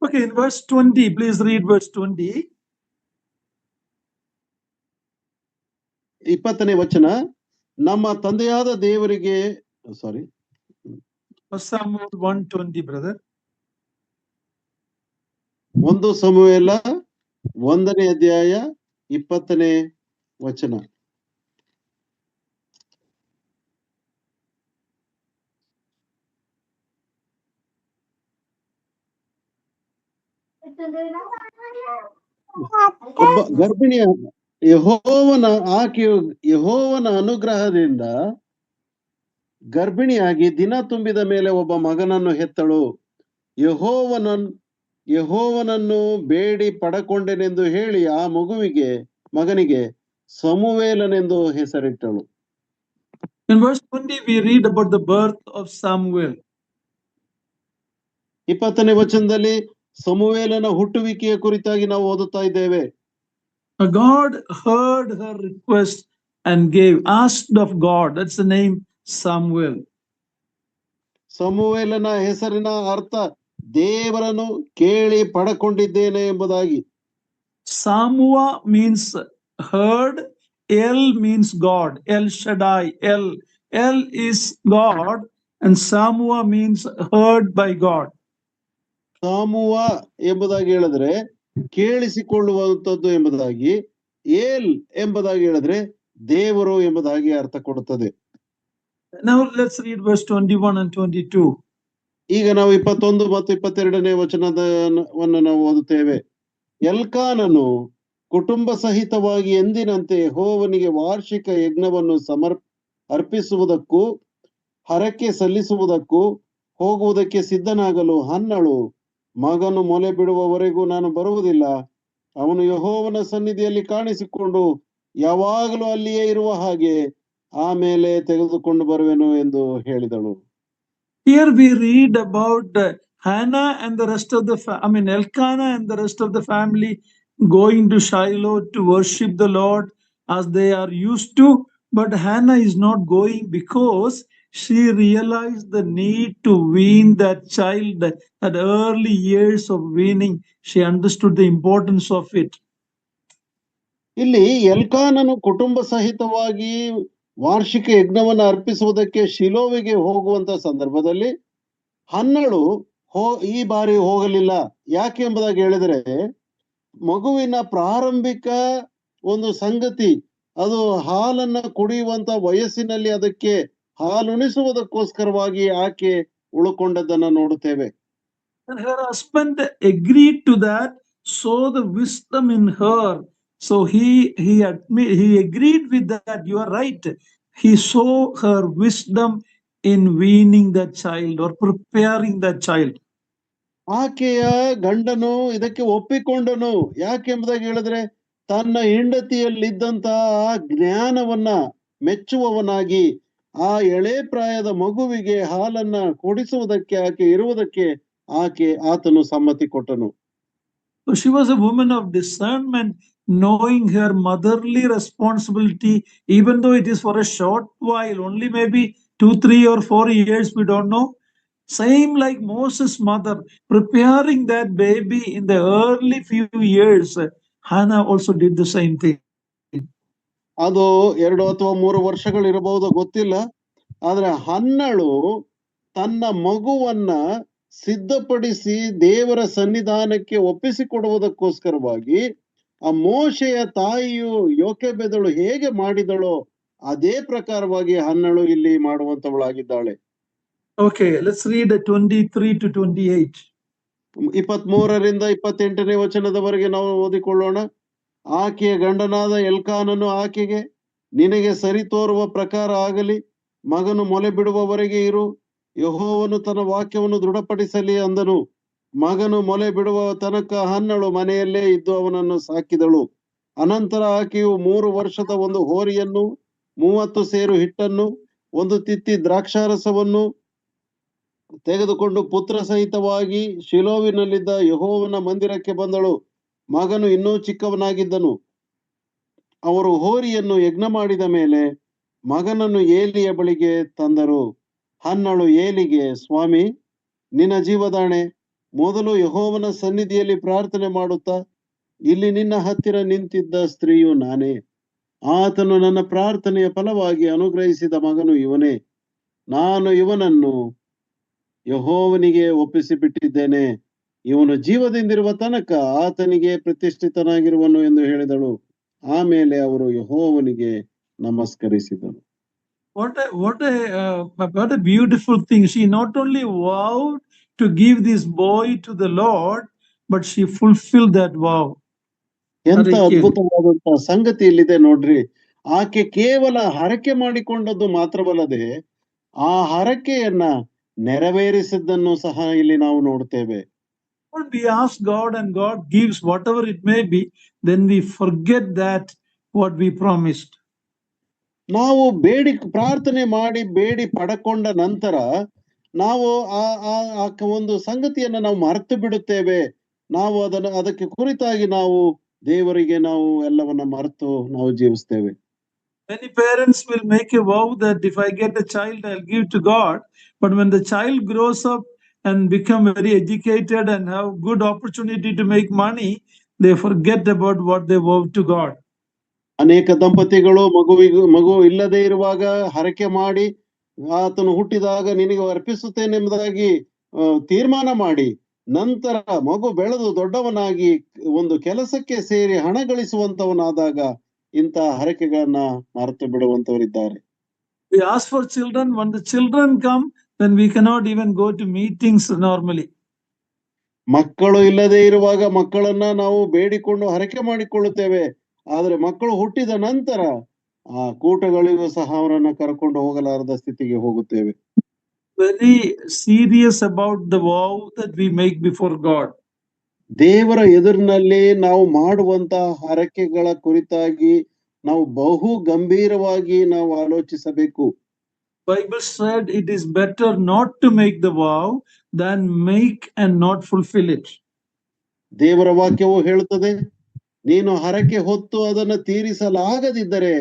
Okay, in verse 20, please read verse 20. 20ನೇ ವಚನ, ನಮ್ಮ ತಂದೆಯಾದ ದೇವರಿಗೆ, ಸಾರಿ, First Samuel 1:20, brother. 1 ಸಮುವೇಲ 1ನೇ ಅಧ್ಯಾಯ 20ನೇ ವಚನ. ಒಬ್ಬ ಗರ್ಭಿಣಿಯ ಯೆಹೋವನ ಅನುಗ್ರಹದಿಂದ ಗರ್ಭಿಣಿಯಾಗಿ ದಿನ ತುಂಬಿದ ಮೇಲೆ ಒಬ್ಬ ಮಗನನ್ನು ಹೆತ್ತಳು. ಯೆಹೋವನನ್ನು ಬೇಡಿ ಪಡಕೊಂಡೆನೆಂದು ಹೇಳಿ ಆ ಮಗನಿಗೆ ಸಮುವೇಲನೆಂದು ಹೆಸರಿಟ್ಟಳು. In verse 20, we read about the birth of Samuel. 20ನೇ ವಚನದಲ್ಲಿ ಸಮುವೇಲನ ಹುಟ್ಟುವಿಕೆಯ ಕುರಿತಾಗಿ ನಾವು ಓದುತ್ತಾ ಇದ್ದೇವೆ. God heard her request and asked of God. That's the name Samuel. ಸಮುವೇಲನ ಹೆಸರಿನ ಅರ್ಥ ದೇವರನ್ನು ಕೇಳಿ ಪಡಕೊಂಡಿದ್ದೇನೆ ಎಂಬುದಾಗಿ. Samua means heard, El means God, El Shaddai, El is God, and Samua means heard by God. ಸಾಮುವ ಎಂಬುದಾಗಿ ಹೇಳಿದ್ರೆ ಕೇಳಿಸಿಕೊಳ್ಳುವಂಥದ್ದು ಎಂಬುದಾಗಿ, ಏಲ್ ಎಂಬುದಾಗಿ ಹೇಳಿದ್ರೆ ದೇವರು ಎಂಬುದಾಗಿ ಅರ್ಥ ಕೊಡುತ್ತದೆ. Now let's read verse 21 and 22. ಈಗ ನಾವು 21 ಮತ್ತು 22ನೇ ವಚನವನ್ನು ನಾವು ಓದುತ್ತೇವೆ. ಎಲ್ಕಾನನು ಕುಟುಂಬ ಸಹಿತವಾಗಿ ಎಂದಿನಂತೆ ಯೆಹೋವನಿಗೆ ವಾರ್ಷಿಕ ಯಜ್ಞವನ್ನು ಅರ್ಪಿಸುವುದಕ್ಕೂ ಹರಕೆ ಸಲ್ಲಿಸುವುದಕ್ಕೂ ಹೋಗುವುದಕ್ಕೆ ಸಿದ್ಧನಾಗಲು ಹನ್ನಳು, ಮಗನು ಮೊಲೆ ಬಿಡುವವರೆಗೂ ನಾನು ಬರುವುದಿಲ್ಲ, ಅವನು ಯೆಹೋವನ ಸನ್ನಿಧಿಯಲ್ಲಿ ಕಾಣಿಸಿಕೊಂಡು ಯಾವಾಗಲೂ ಅಲ್ಲಿಯೇ ಇರುವ ಹಾಗೆ ಆಮೇಲೆ ತೆಗೆದುಕೊಂಡು ಬರುವೆನು ಎಂದು ಹೇಳಿದಳು. Here we read about Hannah and the rest of Elkanah and the rest of the family going to Shiloh to worship the Lord as they are used to, but Hannah is not going because she realized the need to wean that child at early years of weaning. She understood the importance of it. ಇಲ್ಲಿ ಎಲ್ಕಾನನು ಕುಟುಂಬ ಸಹಿತವಾಗಿ ವಾರ್ಷಿಕ ಯಜ್ಞವನ್ನು ಅರ್ಪಿಸುವುದಕ್ಕೆ ಶಿಲೋವಿಗೆ ಹೋಗುವಂತ ಸಂದರ್ಭದಲ್ಲಿ ಹನ್ನಳು ಈ ಬಾರಿ ಹೋಗಲಿಲ್ಲ. ಯಾಕೆ ಎಂಬುದಾಗಿ ಹೇಳಿದ್ರೆ, ಮಗುವಿನ ಪ್ರಾರಂಭಿಕ ಒಂದು ಸಂಗತಿ, ಅದು ಹಾಲನ್ನ ಕುಡಿಯುವಂತ ವಯಸ್ಸಿನಲ್ಲಿ ಅದಕ್ಕೆ ಹಾಲುಣಿಸುವುದಕ್ಕೋಸ್ಕರವಾಗಿ ಆಕೆ ಉಳ್ಕೊಂಡದ್ದನ್ನ ನೋಡುತ್ತೇವೆ. And her husband agreed to that, saw the wisdom in her. So he agreed with that. You are right. He saw her wisdom in weaning that child or preparing that child. ಆಕೆಯ ಗಂಡನು ಇದಕ್ಕೆ ಒಪ್ಪಿಕೊಂಡನು. ಯಾಕೆಂಬುದಾಗಿ ಹೇಳಿದ್ರೆ, ತನ್ನ ಹೆಂಡತಿಯಲ್ಲಿದ್ದಂತಹ ಆ ಜ್ಞಾನವನ್ನ ಮೆಚ್ಚುವವನಾಗಿ ಆ ಎಳೆ ಪ್ರಾಯದ ಮಗುವಿಗೆ ಹಾಲನ್ನ ಕೊಡಿಸುವುದಕ್ಕೆ ಆತನು ಸಮ್ಮತಿ ಕೊಟ್ಟನು. So she was a woman of discernment, knowing her motherly responsibility, even though it is for a short while, only maybe 2, 3 or 4 years, we don't know. Same like Moses' mother, preparing that baby in the early few years, Hannah also did the same thing. ಅದು 2 ಅಥವಾ 3 ವರ್ಷಗಳು ಇರಬಹುದು, ಗೊತ್ತಿಲ್ಲ. ಆದ್ರೆ ಹನ್ನಳು ತನ್ನ ಮಗುವನ್ನ ಸಿದ್ಧಪಡಿಸಿ ದೇವರ ಸನ್ನಿಧಾನಕ್ಕೆ ಒಪ್ಪಿಸಿಕೊಡುವುದಕ್ಕೋಸ್ಕರವಾಗಿ ಆ ಮೋಶೆಯ ತಾಯಿಯು ಯೋಕೆಬೆದಳು ಹೇಗೆ ಮಾಡಿದಳೋ ಅದೇ ಪ್ರಕಾರವಾಗಿ ಹನ್ನಳು ಇಲ್ಲಿ ಮಾಡುವಂತವಳಾಗಿದ್ದಾಳೆ. Okay, let's read 23 to 28. 23ರಿಂದ 28ನೇ ವಚನದವರೆಗೆ ನಾವು ಓದಿಕೊಳ್ಳೋಣ. ಆಕೆಯ ಗಂಡನಾದ ಎಲ್ಕಾನನು ಆಕೆಗೆ, ನಿನಗೆ ಸರಿ ತೋರುವ ಪ್ರಕಾರ ಆಗಲಿ, ಮಗನು ಮೊಲೆ ಬಿಡುವವರೆಗೆ ಇರು, ಯೆಹೋವನು ತನ್ನ ವಾಕ್ಯವನ್ನು ದೃಢಪಡಿಸಲಿ ಅಂದನು. ಮಗನು ಮೊಲೆ ಬಿಡುವ ತನಕ ಹನ್ನಳು ಮನೆಯಲ್ಲೇ ಇದ್ದು ಅವನನ್ನು ಸಾಕಿದಳು. ಅನಂತರ ಆಕೆಯು 3 ವರ್ಷದ ಒಂದು ಹೋರಿಯನ್ನು, 30 ಸೇರು ಹಿಟ್ಟನ್ನು, 1 ತಿತ್ತಿ ದ್ರಾಕ್ಷಾರಸವನ್ನು ತೆಗೆದುಕೊಂಡು ಪುತ್ರ ಸಹಿತವಾಗಿ ಶಿಲೋವಿನಲ್ಲಿದ್ದ ಯೆಹೋವನ ಮಂದಿರಕ್ಕೆ ಬಂದಳು. ಮಗನು ಇನ್ನೂ ಚಿಕ್ಕವನಾಗಿದ್ದನು. ಅವರು ಹೋರಿಯನ್ನು ಯಜ್ಞ ಮಾಡಿದ ಮೇಲೆ ಮಗನನ್ನು ಏಲಿಯ ಬಳಿಗೆ ತಂದರು. ಹನ್ನಳು ಏಲಿಗೆ, ಸ್ವಾಮಿ ನಿನ್ನ ಜೀವದಾಣೆ, ಮೊದಲು ಯೆಹೋವನ ಸನ್ನಿಧಿಯಲ್ಲಿ ಪ್ರಾರ್ಥನೆ ಮಾಡುತ್ತಾ ಇಲ್ಲಿ ನಿನ್ನ ಹತ್ತಿರ ನಿಂತಿದ್ದ ಸ್ತ್ರೀಯು ನಾನೇ. ಆತನು ನನ್ನ ಪ್ರಾರ್ಥನೆಯ ಫಲವಾಗಿ ಅನುಗ್ರಹಿಸಿದ ಮಗನು ಇವನೇ. ನಾನು ಇವನನ್ನು ಯೆಹೋವನಿಗೆ ಒಪ್ಪಿಸಿಬಿಟ್ಟಿದ್ದೇನೆ. ಇವನು ಜೀವದಿಂದಿರುವ ತನಕ ಆತನಿಗೆ ಪ್ರತಿಷ್ಠಿತನಾಗಿರುವನು ಎಂದು ಹೇಳಿದಳು. ಆಮೇಲೆ ಅವರು ಯೆಹೋವನಿಗೆ ನಮಸ್ಕರಿಸಿದರು. What a beautiful thing. She not only vowed to give this boy to the Lord, but she fulfilled that vow. ಎಂತ ಅದ್ಭುತವಾದಂತಹ ಸಂಗತಿ ಇಲ್ಲಿದೆ ನೋಡ್ರಿ. ಆಕೆ ಕೇವಲ ಹರಕೆ ಮಾಡಿಕೊಂಡದ್ದು ಮಾತ್ರವಲ್ಲದೆ ಆ ಹರಕೆಯನ್ನ ನೆರವೇರಿಸಿದ್ದನ್ನು ಸಹ ಇಲ್ಲಿ ನಾವು ನೋಡ್ತೇವೆ. When we ask God and God gives whatever it may be, then we forget that what we promised. ನಾವು ಪ್ರಾರ್ಥನೆ ಮಾಡಿ ಬೇಡಿ ಪಡಕೊಂಡ ನಂತರ ನಾವು ಆ ಒಂದು ಸಂಗತಿಯನ್ನ ನಾವು ಮರೆತು ಬಿಡುತ್ತೇವೆ. ನಾವು ಅದಕ್ಕೆ ಕುರಿತಾಗಿ ನಾವು ದೇವರಿಗೆ ನಾವು ಎಲ್ಲವನ್ನ ಮರೆತು ನಾವು ಜೀವಿಸ್ತೇವೆ. Many parents will make a vow that if I get a child, I'll give to God. But when the child grows up and become very educated and have good opportunity to make money, they forget about what they vowed to God. ಅನೇಕ ದಂಪತಿಗಳು ಮಗು ಇಲ್ಲದೆ ಇರುವಾಗ ಹರಕೆ ಮಾಡಿ ಆತನು ಹುಟ್ಟಿದಾಗ ನಿನಗೆ ಅರ್ಪಿಸುತ್ತೇನೆ ಎಂಬುದಾಗಿ ತೀರ್ಮಾನ ಮಾಡಿ ನಂತರ ಮಗು ಬೆಳೆದು ದೊಡ್ಡವನಾಗಿ ಒಂದು ಕೆಲಸಕ್ಕೆ ಸೇರಿ ಹಣ ಗಳಿಸುವಂತವನಾದಾಗ ಇಂಥ ಹರಕೆಗಳನ್ನ ಮರೆತು ಬಿಡುವಂತವರಿದ್ದಾರೆ. We ask for children. When the children come, then we cannot even go to meetings normally. ಮಕ್ಕಳು ಇಲ್ಲದೆ ಇರುವಾಗ ಮಕ್ಕಳನ್ನ ನಾವು ಬೇಡಿಕೊಂಡು ಹರಕೆ ಮಾಡಿಕೊಳ್ಳುತ್ತೇವೆ. ಆದ್ರೆ ಮಕ್ಕಳು ಹುಟ್ಟಿದ ನಂತರ ಆ ಕೂಟಗಳಿಗೂ ಸಹ ಅವರನ್ನ ಕರ್ಕೊಂಡು ಹೋಗಲಾರದ ಸ್ಥಿತಿಗೆ ಹೋಗುತ್ತೇವೆ. Very serious about the vow that we make before God. ದೇವರ ಎದುರಿನಲ್ಲಿ ನಾವು ಮಾಡುವಂತ ಹರಕೆಗಳ ಕುರಿತಾಗಿ ನಾವು ಬಹು ಗಂಭೀರವಾಗಿ ನಾವು ಆಲೋಚಿಸಬೇಕು. Bible said it is better not to make the vow than make and not fulfill it. ದೇವರ ವಾಕ್ಯವು ಹೇಳುತ್ತದೆ, ನೀನು ಹರಕೆ ಹೊತ್ತು ಅದನ್ನು ತೀರಿಸಲಾಗದಿದ್ದರೆ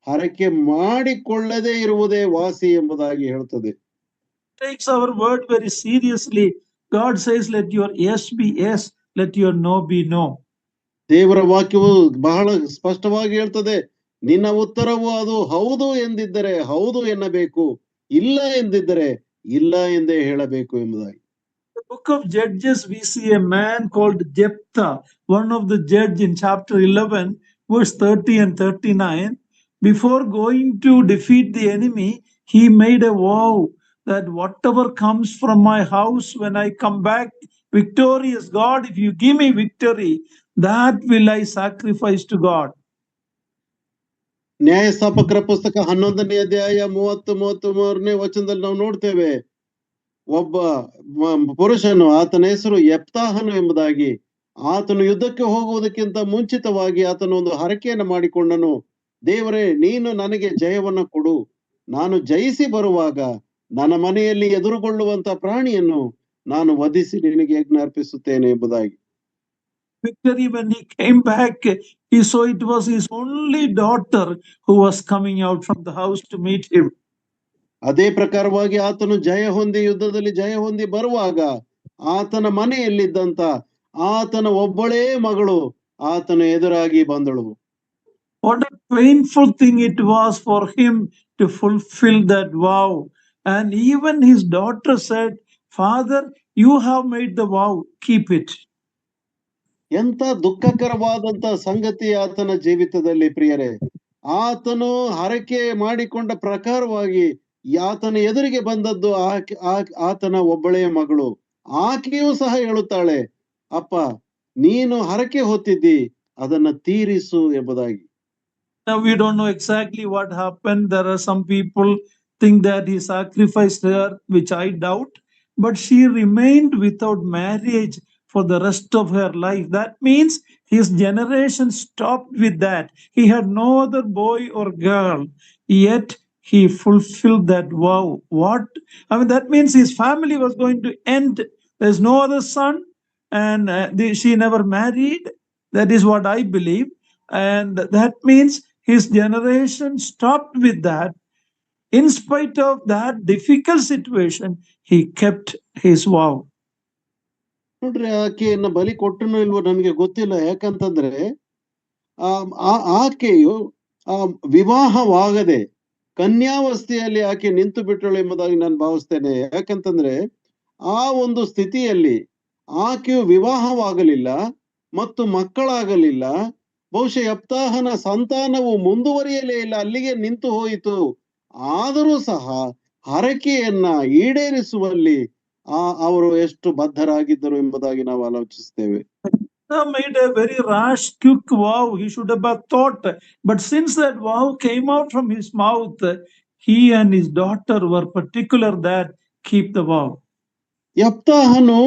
ಹರಕೆ ಮಾಡಿಕೊಳ್ಳದೆ ಇರುವುದೇ ವಾಸಿ ಎಂಬುದಾಗಿ ಹೇಳುತ್ತದೆ. Takes our word very seriously. God says, let your yes be yes, let your no be no. ದೇವರ ವಾಕ್ಯವು ಬಹಳ ಸ್ಪಷ್ಟವಾಗಿ ಹೇಳ್ತದೆ, ನಿನ್ನ ಉತ್ತರವು ಅದು ಹೌದು ಎಂದಿದ್ದರೆ ಹೌದು ಎನ್ನಬೇಕು, ಇಲ್ಲ ಎಂದಿದ್ದರೆ ಇಲ್ಲ ಎಂದೇ ಹೇಳಬೇಕು ಎಂಬುದಾಗಿ. The book of Judges, we see a man called Jephthah, one of the judge in chapter 11, verse 30 and 39. Before going to defeat the enemy, he made a vow that whatever comes from my house when I come back victorious, God, if you give me victory, that will I sacrifice to God. ನ್ಯಾಯಸ್ಥಾಪಕರ ಪುಸ್ತಕ 11ನೇ ಅಧ್ಯಾಯ 33 ವಚನದಲ್ಲಿ ನಾವು ನೋಡ್ತೇವೆ, ಒಬ್ಬ ಪುರುಷನು, ಆತನ ಹೆಸರು ಯೆಪ್ತಾಹನು ಎಂಬುದಾಗಿ, ಆತನು ಯುದ್ಧಕ್ಕೆ ಹೋಗುವುದಕ್ಕಿಂತ ಮುಂಚಿತವಾಗಿ ಆತನು ಒಂದು ಹರಕೆಯನ್ನು ಮಾಡಿಕೊಂಡನು. ದೇವರೇ, ನೀನು ನನಗೆ ಜಯವನ್ನು ಕೊಡು, ನಾನು ಜಯಿಸಿ ಬರುವಾಗ ನನ್ನ ಮನೆಯಲ್ಲಿ ಎದುರುಗೊಳ್ಳುವಂತ ಪ್ರಾಣಿಯನ್ನು ನಾನು ವಧಿಸಿ ನಿನಗೆ ಯಜ್ಞ ಅರ್ಪಿಸುತ್ತೇನೆ ಎಂಬುದಾಗಿ. Victory, when he came back, he saw it was his only daughter who was coming out from the house to meet him. ಅದೇ ಪ್ರಕಾರವಾಗಿ ಆತನು ಯುದ್ಧದಲ್ಲಿ ಜಯ ಹೊಂದಿ ಬರುವಾಗ ಆತನ ಮನೆಯಲ್ಲಿದ್ದಂತ ಆತನ ಒಬ್ಬಳೇ ಮಗಳು ಆತನ ಎದುರಾಗಿ ಬಂದಳು. What a painful thing it was for him to fulfill that vow. And even his daughter said, Father, you have made the vow, keep it. ಎಂತ ದುಃಖಕರವಾದಂತ ಸಂಗತಿ ಆತನ ಜೀವಿತದಲ್ಲಿ ಪ್ರಿಯರೇ. ಆತನು ಹರಕೆ ಮಾಡಿಕೊಂಡ ಪ್ರಕಾರವಾಗಿ ಆತನ ಎದುರಿಗೆ ಬಂದದ್ದು ಆತನ ಒಬ್ಬಳೆಯ ಮಗಳು. ಆಕೆಯೂ ಸಹ ಹೇಳುತ್ತಾಳೆ, ಅಪ್ಪ ನೀನು ಹರಕೆ ಹೊತ್ತಿದ್ದಿ, ಅದನ್ನ ತೀರಿಸು ಎಂಬುದಾಗಿ. Now we don't know exactly what happened. There are some people think that he sacrificed her, which I doubt, but she remained without marriage for the rest of her life. That means his generation stopped with that. He had no other boy or girl, yet he fulfilled that vow. What? I mean, that means his family was going to end. There's no other son, and she never married. That is what I believe. And that means his generation stopped with that. in spite of that difficult situation, he kept his vow. ನೋಡ್ರಿ, ಆಕೆಯನ್ನ ಬಲಿ ಕೊಟ್ಟನೋ ಇಲ್ವೋ ನನಗೆ ಗೊತ್ತಿಲ್ಲ. ಯಾಕಂತಂದ್ರೆ ಆಕೆಯು ವಿವಾಹವಾಗದೆ ಕನ್ಯಾವಸ್ಥೆಯಲ್ಲಿ ಆಕೆ ನಿಂತು ಬಿಟ್ಟಳು ಎಂಬುದಾಗಿ ನಾನು ಭಾವಿಸ್ತೇನೆ. ಯಾಕಂತಂದ್ರೆ ಆ ಒಂದು ಸ್ಥಿತಿಯಲ್ಲಿ ಆಕೆಯು ವಿವಾಹವಾಗಲಿಲ್ಲ ಮತ್ತು ಮಕ್ಕಳಾಗಲಿಲ್ಲ. ಬಹುಶಃ ಯೆಫ್ತಾಹನ ಸಂತಾನವು ಮುಂದುವರಿಯಲೇ ಇಲ್ಲ, ಅಲ್ಲಿಗೆ ನಿಂತು ಹೋಯಿತು. ಆದರೂ ಸಹ ಹರಕೆಯನ್ನ ಈಡೇರಿಸುವಲ್ಲಿ ಅವರು ಎಷ್ಟು ಬದ್ಧರಾಗಿದ್ದರು ಎಂಬುದಾಗಿ ನಾವು ಆಲೋಚಿಸ್ತೇವೆ. Made a very rash, quick vow. He should have thought, but since that vow came out from his mouth, he and his daughter were particular that keep the vow. ಯೆಫ್ತಾಹನು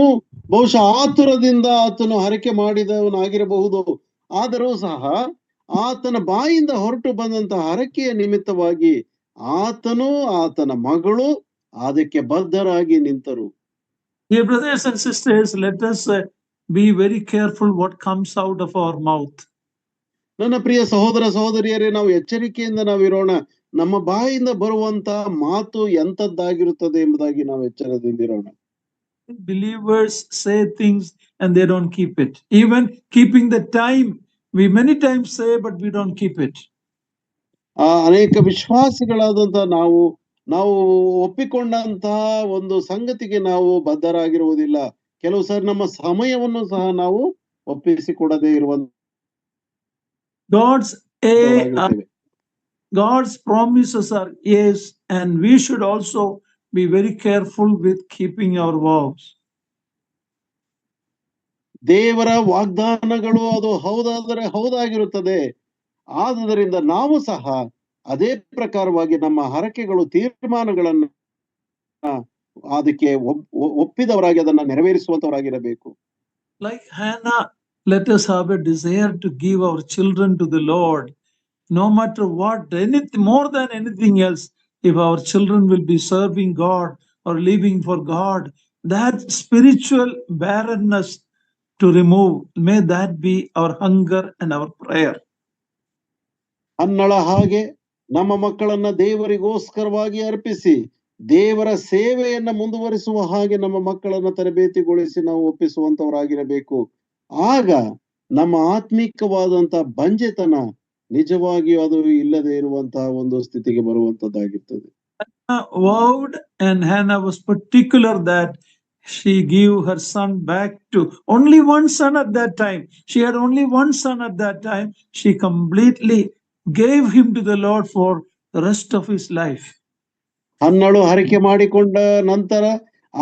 ಬಹುಶಃ ಆತುರದಿಂದ ಆತನು ಹರಕೆ ಮಾಡಿದವನಾಗಿರಬಹುದು. ಆದರೂ ಸಹ ಆತನ ಬಾಯಿಂದ ಹೊರಟು ಬಂದಂತಹ ಹರಕೆಯ ನಿಮಿತ್ತವಾಗಿ ಆತನು ಆತನ ಮಗಳು ಅದಕ್ಕೆ ಬದ್ಧರಾಗಿ ನಿಂತರು. Dear brothers and sisters, let us be very careful what comes out of our mouth. ನನ್ನ ಪ್ರಿಯ ಸಹೋದರ ಸಹೋದರಿಯರೇ, ನಾವು ಎಚ್ಚರಿಕೆಯಿಂದ ನಾವಿರೋಣ. ನಮ್ಮ ಬಾಯಿಂದ ಬರುವಂತ ಮಾತು ಎಂತದ್ದಾಗಿರುತ್ತದೆ ಎಂಬುದಾಗಿ ನಾವು ಎಚ್ಚರದಿಂದಿರೋಣ. Believers say things and they don't keep it. Even keeping the time, we many times say, but we don't keep it. ಅನೇಕ ವಿಶ್ವಾಸಿಗಳಾದಂತ ನಾವು ಒಪ್ಪಿಕೊಂಡಂತಹ ಒಂದು ಸಂಗತಿಗೆ ನಾವು ಬದ್ಧರಾಗಿರುವುದಿಲ್ಲ. ಕೆಲವು ಸಾರಿ ನಮ್ಮ ಸಮಯವನ್ನು ಸಹ ನಾವು ಒಪ್ಪಿಸಿಕೊಡದೇ ಇರುವಂತ God's promises are yes, and we should also be very careful with keeping our vows. ದೇವರ ವಾಗ್ದಾನಗಳು ಅದು ಹೌದಾದರೆ ಹೌದಾಗಿರುತ್ತದೆ. ಆದುದರಿಂದ ನಾವು ಸಹ ಅದೇ ಪ್ರಕಾರವಾಗಿ ನಮ್ಮ ಹರಕೆಗಳು ತೀರ್ಮಾನಗಳನ್ನ ಅದಕ್ಕೆ ಒಪ್ಪಿದವರಾಗಿ ಅದನ್ನ ನೆರವೇರಿಸುವಂತವರಾಗಿರಬೇಕು. Like Hannah, let us have a desire to give our children to the Lord, no matter what, anything more than anything else. If our children will be serving God or living for God, that spiritual barrenness to remove, may that be our hunger and our prayer. ಅನ್ನಳ ಹಾಗೆ ನಮ್ಮ ಮಕ್ಕಳನ್ನ ದೇವರಿಗೋಸ್ಕರವಾಗಿ ಅರ್ಪಿಸಿ ದೇವರ ಸೇವೆಯನ್ನ ಮುಂದುವರಿಸುವ ಹಾಗೆ ನಮ್ಮ ಮಕ್ಕಳನ್ನ ತರಬೇತಿಗೊಳಿಸಿ ನಾವು ಒಪ್ಪಿಸುವಂತವರಾಗಿರಬೇಕು. ಆಗ ನಮ್ಮ ಆತ್ಮಿಕವಾದಂತ ಬಂಜೆತನ ನಿಜವಾಗಿಯೂ ಅದು ಇಲ್ಲದೆ ಇರುವಂತಹ ಒಂದು ಸ್ಥಿತಿಗೆ ಬರುವಂತದ್ದಾಗಿರ್ತದೆ. Vowed, and Hannah was particular that she gave her son back to only one son at that time. She had only one son at that time. She completely gave him to the Lord for the rest of his life. ಹನ್ನಳು ಹರಕೆ ಮಾಡಿಕೊಂಡ ನಂತರ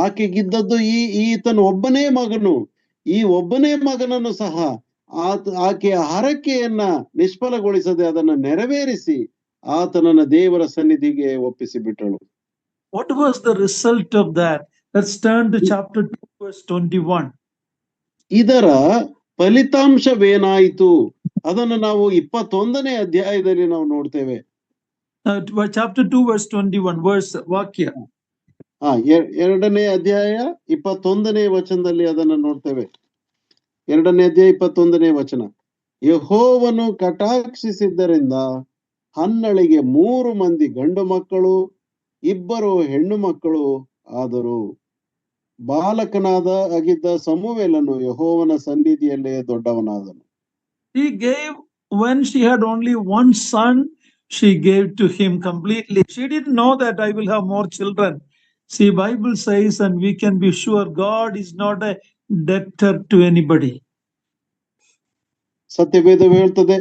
ಆಕೆಗಿದ್ದದ್ದು ಈತನ ಒಬ್ಬನೇ ಮಗನು. ಈ ಒಬ್ಬನೇ ಮಗನನ್ನು ಸಹ ಆಕೆಯ ಹರಕೆಯನ್ನ ನಿಷ್ಫಲಗೊಳಿಸದೆ ಅದನ್ನ ನೆರವೇರಿಸಿ ಆತನನ್ನ ದೇವರ ಸನ್ನಿಧಿಗೆ ಒಪ್ಪಿಸಿ ಬಿಟ್ಟಳು. What was the result of that? Let's turn to chapter 2 verse 21. ಇದರ ಫಲಿತಾಂಶವೇನಾಯಿತು ಅದನ್ನು ನಾವು 21ನೇ ಅಧ್ಯಾಯದಲ್ಲಿ ನಾವು ನೋಡ್ತೇವೆ. Chapter 2 verse 21 verse ವಾಕ್ಯ. 2ನೇ ಅಧ್ಯಾಯ 21ನೇ ವಚನದಲ್ಲಿ ಅದನ್ನು ನೋಡ್ತೇವೆ. 2ನೇ ಅಧ್ಯಾಯ 21ನೇ ವಚನ. ಯೆಹೋವನು ಕಟಾಕ್ಷಿಸಿದ್ದರಿಂದ ಹನ್ನಳಿಗೆ 3 ಮಂದಿ ಗಂಡು ಮಕ್ಕಳು 2 ಹೆಣ್ಣು ಮಕ್ಕಳು ಆದರು. ಬಾಲಕನಾಗಿದ್ದ ಸಮುವೇಲನು ಯೆಹೋವನ ಸನ್ನಿಧಿಯಲ್ಲೇ ದೊಡ್ಡವನಾದನು. He gave, when she had only one son, she gave to him completely. She didn't know that I will have more children. See, Bible says, and we can be sure, God is not a debtor to anybody. ಸತ್ಯವೇದವು ಹೇಳ್ತದೆ